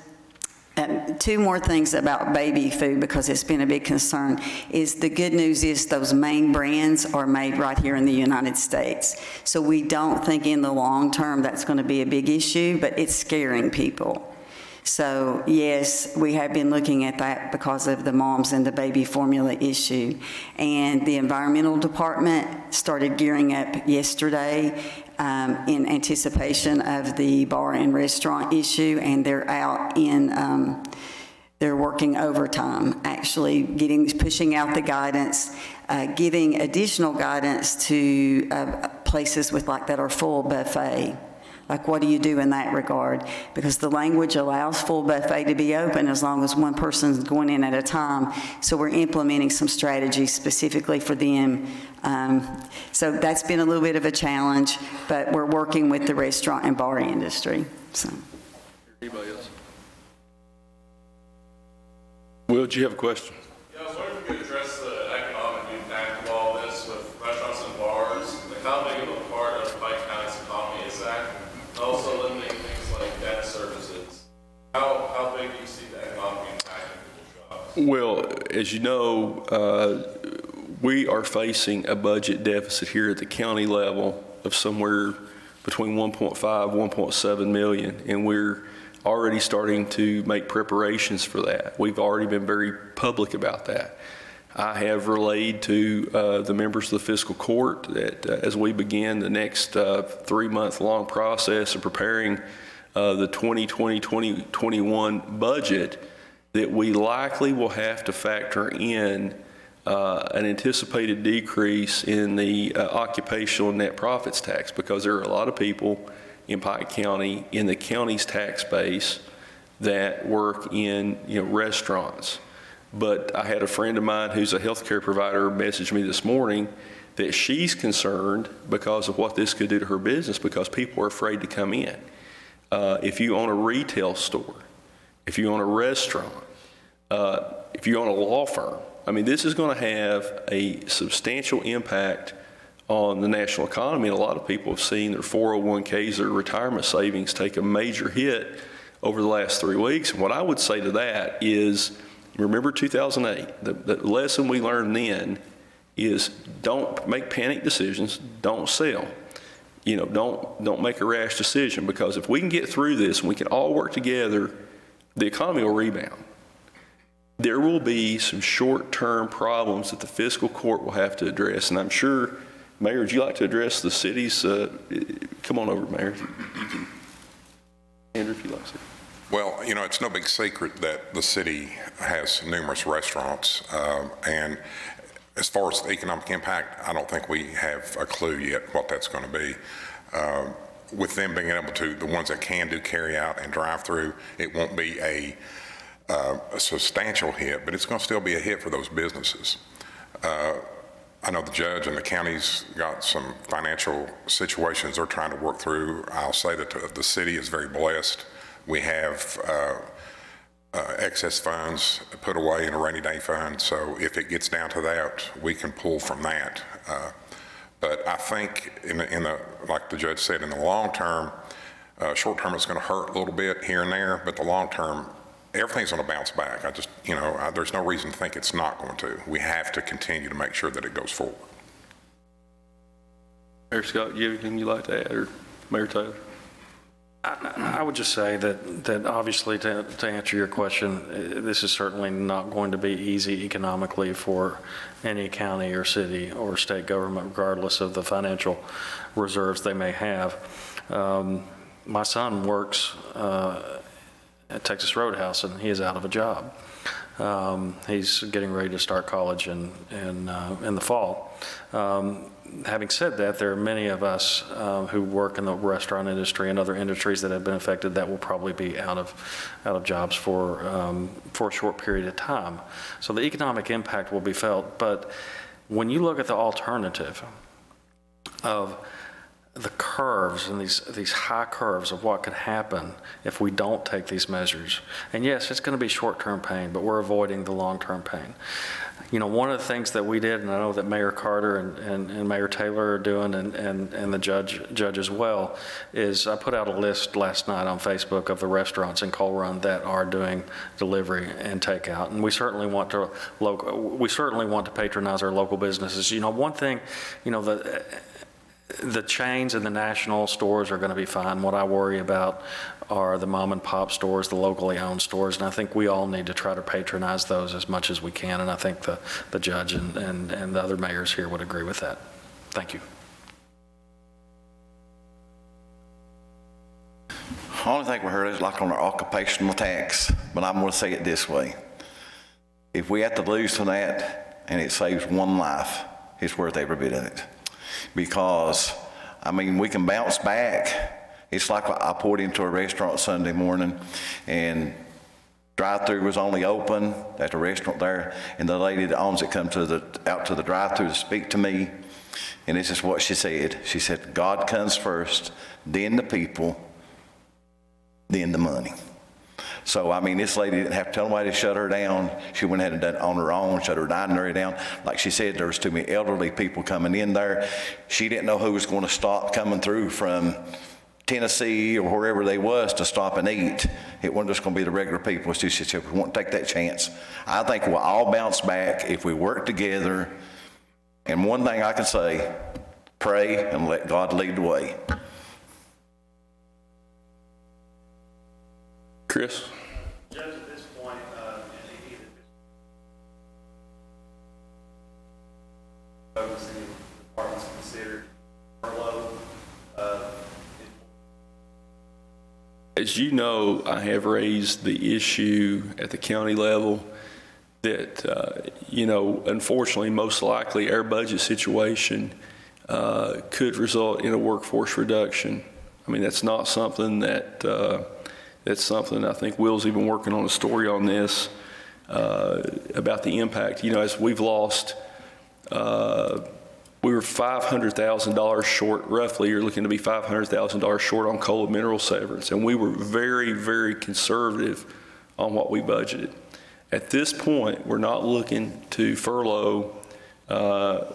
Two more things about baby food, because it's been a big concern, is the good news is those main brands are made right here in the United States. So we don't think in the long term that's going to be a big issue, but it's scaring people. So yes, we have been looking at that because of the moms and the baby formula issue. And the environmental department started gearing up yesterday in anticipation of the bar and restaurant issue, and they're out in, they're working overtime, actually pushing out the guidance, giving additional guidance to places with that are full buffet. Like, what do you do in that regard? Because the language allows full buffet to be open as long as one person's going in at a time. So we're implementing some strategies specifically for them. So that's been a little bit of a challenge, but we're working with the restaurant and bar industry. So. Anybody else? Will, do you have a question? Yeah, I was wondering if you could address the economic impact of all this with restaurants and bars. Like, how big of a part of Pike County's economy is that? Also limiting things like debt services. How big do you see the economic impact of the shops? Well, as you know, we are facing a budget deficit here at the county level of somewhere between 1.5, 1.7 million, and we're already starting to make preparations for that. We've already been very public about that. I have relayed to the members of the fiscal court that as we begin the next 3-month-long process of preparing the 2020-2021 budget, that we likely will have to factor in an anticipated decrease in the occupational net profits tax, because there are a lot of people in Pike County, in the county's tax base, that work in restaurants. But I had a friend of mine who's a healthcare provider message me this morning that she's concerned because of what this could do to her business, because people are afraid to come in. If you own a retail store, if you own a restaurant, if you own a law firm, I mean, this is going to have a substantial impact on the national economy. And a lot of people have seen their 401ks, their retirement savings take a major hit over the last 3 weeks. And what I would say to that is, remember 2008, the lesson we learned then is don't make panic decisions, don't sell. Don't make a rash decision, because if we can get through this and we can all work together, the economy will rebound. There will be some short-term problems that the fiscal court will have to address, and I'm sure, Mayor, would you like to address the city's? Come on over, Mayor. Andrew, if you'd like to. Well, it's no big secret that the city has numerous restaurants, and as far as the economic impact, I don't think we have a clue yet what that's going to be. With them being able to, the ones that can do carry out and drive through, it won't be a substantial hit, but it's going to still be a hit for those businesses. I know the judge and the county's got some financial situations they're trying to work through. I'll say that the city is very blessed. We have excess funds put away in a rainy day fund, so if it gets down to that, we can pull from that. But I think like the judge said, in the long term, short term it's going to hurt a little bit here and there, but the long term, everything's going to bounce back. There's no reason to think it's not going to. We have to continue to make sure that it goes forward. Mayor Scott, do you have anything you'd like to add, or Mayor Taylor? I would just say that obviously, to answer your question, this is certainly not going to be easy economically for any county or city or state government, regardless of the financial reserves they may have. My son works at Texas Roadhouse, and he is out of a job. He's getting ready to start college in the fall. Having said that, there are many of us who work in the restaurant industry and other industries that have been affected that will probably be out of jobs for a short period of time. So the economic impact will be felt. But when you look at the alternative of the curves and these high curves of what could happen if we don't take these measures, and yes, it's going to be short-term pain, but we're avoiding the long-term pain. One of the things that we did, and I know that Mayor Carter and Mayor Taylor are doing, and the judge as well, is I put out a list last night on Facebook of the restaurants in Coal Run that are doing delivery and takeout, and we certainly want to patronize our local businesses. One thing, the chains and the national stores are going to be fine. What I worry about are the mom and pop stores, the locally owned stores, and I think we all need to try to patronize those as much as we can, and I think the judge and the other mayors here would agree with that. Thank you. The only thing we heard is like on our occupational tax, but I'm going to say it this way. If we have to lose to that and it saves one life, it's worth every bit of it. Because, we can bounce back It's like I pulled into a restaurant Sunday morning, and drive-through was only open at the restaurant there, and the lady that owns it come out to the drive-through to speak to me, and this is what she said. She said, God comes first, then the people, then the money. So, I mean, this lady didn't have to tell nobody to shut her down. She went ahead and done it on her own, shut her dining area down. Like she said, there was too many elderly people coming in there. She didn't know who was going to stop coming through from Tennessee or wherever they was to stop and eat. It wasn't just going to be the regular people. She said, we won't take that chance. I think we'll all bounce back if we work together. And one thing I can say, pray and let God lead the way. Chris? Judge, at this point, the city departments considered furlough. As you know, I have raised the issue at the county level that, you know, unfortunately, most likely our budget situation could result in a workforce reduction. I mean, that's not something that, that's something I think Will's even working on a story on this about the impact. You know, as we've lost, we were $500,000 short, roughly. You're looking to be $500,000 short on coal and mineral severance. And we were very, very conservative on what we budgeted. At this point, we're not looking to furlough.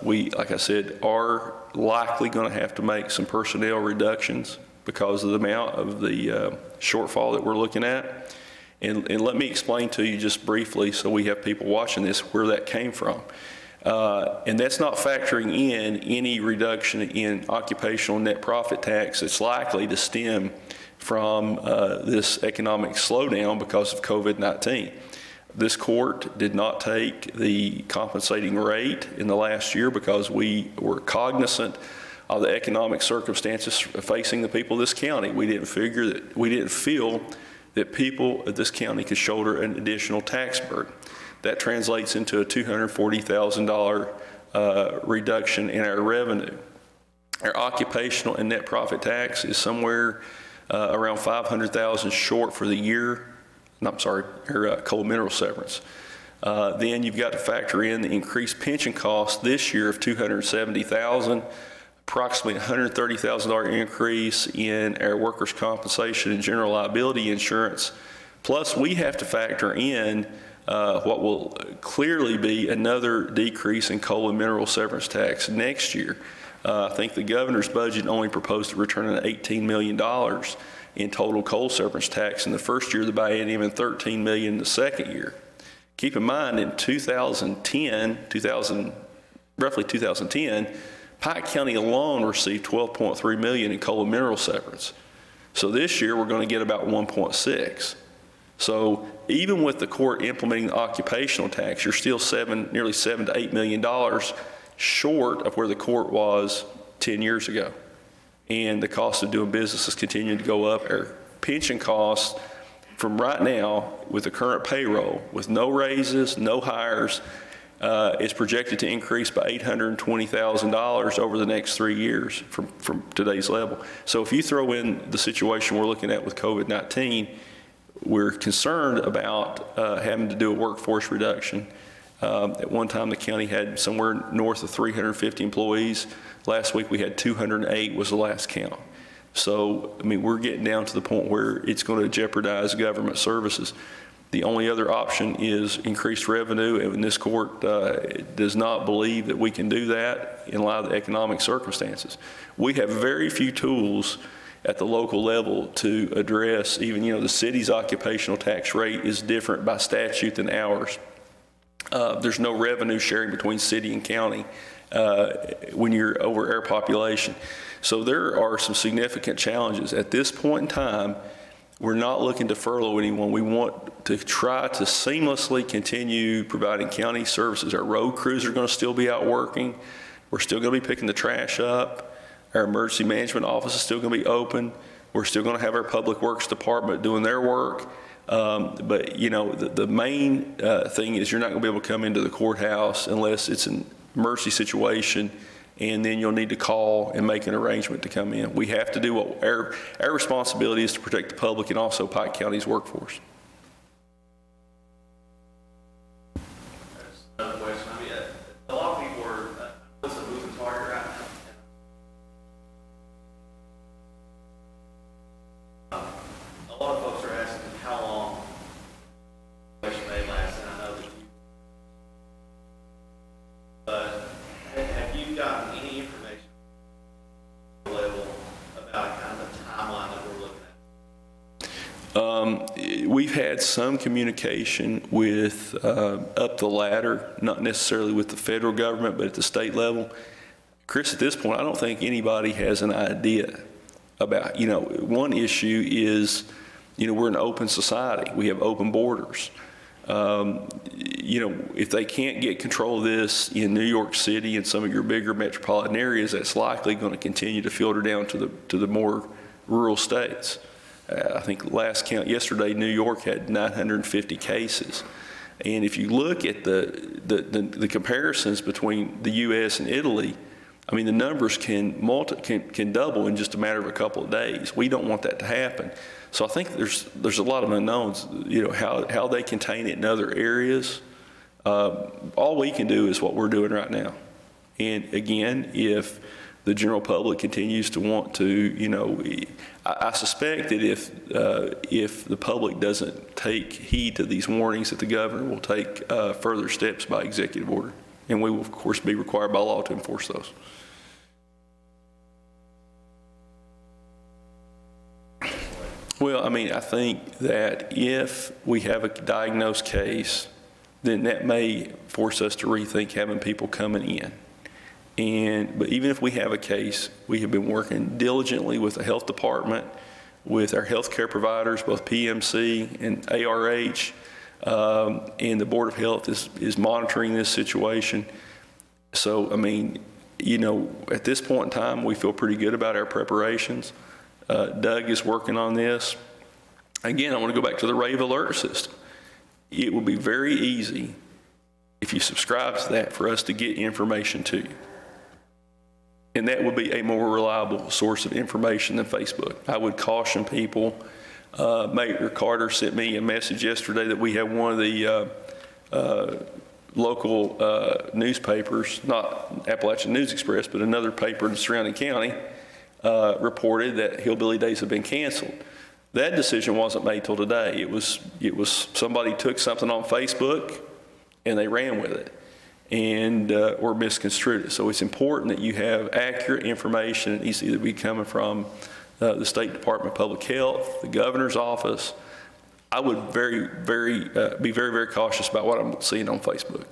We, like I said, are likely going to have to make some personnel reductions because of the amount of the shortfall that we're looking at. And let me explain to you just briefly, so we have people watching this, where that came from. And that's not factoring in any reduction in occupational net profit tax that's likely to stem from this economic slowdown because of COVID-19. This court did not take the compensating rate in the last year because we were cognizant of the economic circumstances facing the people of this county. We didn't feel that people of this county could shoulder an additional tax burden. That translates into a $240,000 reduction in our revenue. Our occupational and net profit tax is somewhere around $500,000 short for the year. I'm sorry, our coal mineral severance. Then you've got to factor in the increased pension cost this year of $270,000, approximately $130,000 increase in our workers' compensation and general liability insurance. Plus, we have to factor in what will clearly be another decrease in coal and mineral severance tax next year. I think the governor's budget only proposed to return an $18 million in total coal severance tax in the first year of the biennium and $13 million in the second year. Keep in mind, in roughly 2010, Pike County alone received $12.3 million in coal and mineral severance. So this year we're going to get about 1.6. So even with the court implementing the occupational tax, you're still nearly $7 to $8 million short of where the court was 10 years ago. And the cost of doing business is continuing to go up. Our pension costs from right now with the current payroll, with no raises, no hires, is projected to increase by $820,000 over the next 3 years from today's level. So if you throw in the situation we're looking at with COVID-19, we're concerned about having to do a workforce reduction. At one time, the county had somewhere north of 350 employees. Last week, we had 208 was the last count. So, I mean, we're getting down to the point where it's going to jeopardize government services. The only other option is increased revenue, and this court does not believe that we can do that in light of the economic circumstances. We have very few tools at the local level to address even, you know, the city's occupational tax rate is different by statute than ours. There's no revenue sharing between city and county when you're over our population. So there are some significant challenges. At this point in time, we're not looking to furlough anyone. We want to try to seamlessly continue providing county services. Our road crews are going to still be out working. We're still going to be picking the trash up. Our emergency management office is still going to be open. We're still going to have our public works department doing their work. But, you know, the main thing is you're not going to be able to come into the courthouse unless it's an emergency situation and then you'll need to call and make an arrangement to come in. We have to do what our responsibility is to protect the public and also Pike County's workforce. Another question. I mean, a lot of people are, it's a moving target right now. A lot of folks are asking how long the situation may last, and I know that you, but have you gotten any information level about kind of the timeline that we're looking at? We've had some communication with up the ladder, not necessarily with the federal government, but at the state level. Chris, at this point, I don't think anybody has an idea about, one issue is, we're an open society. We have open borders. If they can't get control of this in New York City and some of your bigger metropolitan areas, that's likely going to continue to filter down to the more rural states. I think last count yesterday, New York had 950 cases. And if you look at the comparisons between the U.S. and Italy, I mean, the numbers can double in just a matter of a couple of days. We don't want that to happen. So I think there's a lot of unknowns, how they contain it in other areas. All we can do is what we're doing right now. And again, if the general public continues to want to, I suspect that if the public doesn't take heed to these warnings, that the governor will take further steps by executive order. And we will, of course, be required by law to enforce those. Well, I mean, I think that if we have a diagnosed case, then that may force us to rethink having people coming in. But even if we have a case, we have been working diligently with the health department, with our health care providers, both PMC and ARH, and the Board of Health is monitoring this situation. So, I mean, at this point in time, we feel pretty good about our preparations. Doug is working on this. Again, I want to go back to the rave alert system. It will be very easy if you subscribe to that for us to get information to you. And that would be a more reliable source of information than Facebook. I would caution people. Mayor Carter sent me a message yesterday that we have one of the local newspapers, not Appalachian News Express, but another paper in the surrounding county, reported that Hillbilly Days have been canceled. That decision wasn't made till today. It was somebody took something on Facebook and they ran with it and or misconstrued it. So it's important that you have accurate information. It needs to either be coming from the State Department of Public Health, the governor's office. I would be very, very cautious about what I'm seeing on Facebook.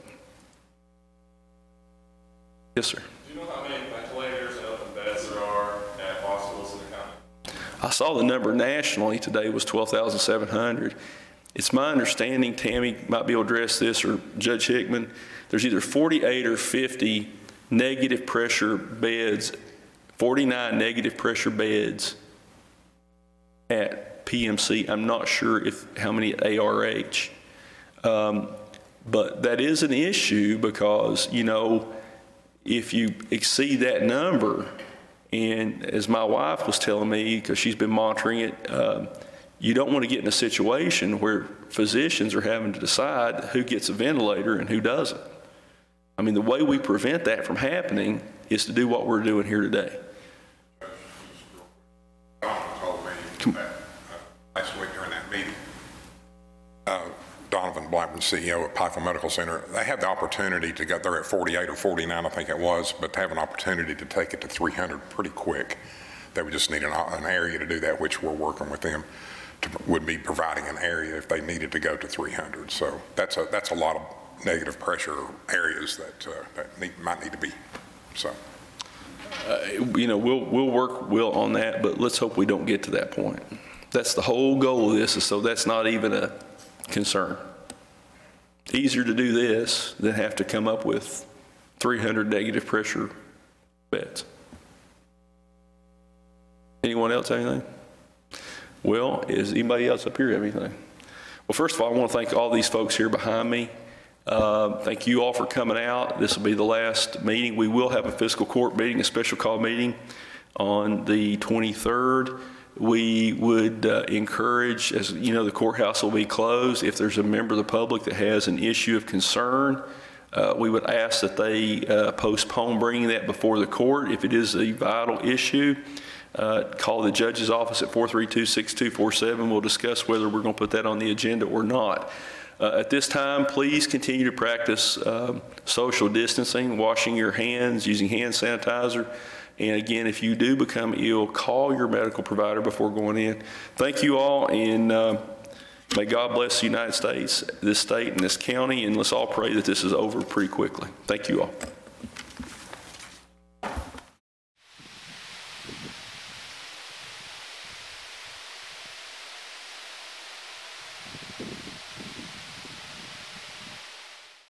Yes, sir. Do you know how many ventilators and open beds there are at hospitals in the county? I saw the number nationally today was 12,700. It's my understanding, Tammy might be able to address this, or Judge Hickman, there's either 48 or 50 negative pressure beds, 49 negative pressure beds at PMC. I'm not sure how many at ARH. But that is an issue because, if you exceed that number, and as my wife was telling me, because she's been monitoring it, you don't want to get in a situation where physicians are having to decide who gets a ventilator and who doesn't. I mean, the way we prevent that from happening is to do what we're doing here today. Donovan told me that last week during that meeting, Donovan Blackburn, CEO at Pikeville Medical Center, they have the opportunity to get there at 48 or 49, I think it was, but to have an opportunity to take it to 300 pretty quick. They would just need an area to do that, which we're working with them would be providing an area if they needed to go to 300. So that's a lot of negative pressure areas that might need to be. So, we'll work on that, but let's hope we don't get to that point. That's the whole goal of this, is so that's not even a concern. Easier to do this than have to come up with 300 negative pressure beds. Anyone else have anything? Well, is anybody else up here have anything? Well, first of all, I want to thank all these folks here behind me. Thank you all for coming out. This will be the last meeting. We will have a fiscal court meeting, a special call meeting on the 23rd. We would encourage, as you know, the courthouse will be closed. If there's a member of the public that has an issue of concern, we would ask that they postpone bringing that before the court. If it is a vital issue, call the judge's office at 432-6247. We'll discuss whether we're going to put that on the agenda or not. At this time, please continue to practice social distancing, washing your hands, using hand sanitizer. And again, if you do become ill, call your medical provider before going in. Thank you all, and may God bless the United States, this state, and this county, and let's all pray that this is over pretty quickly. Thank you all.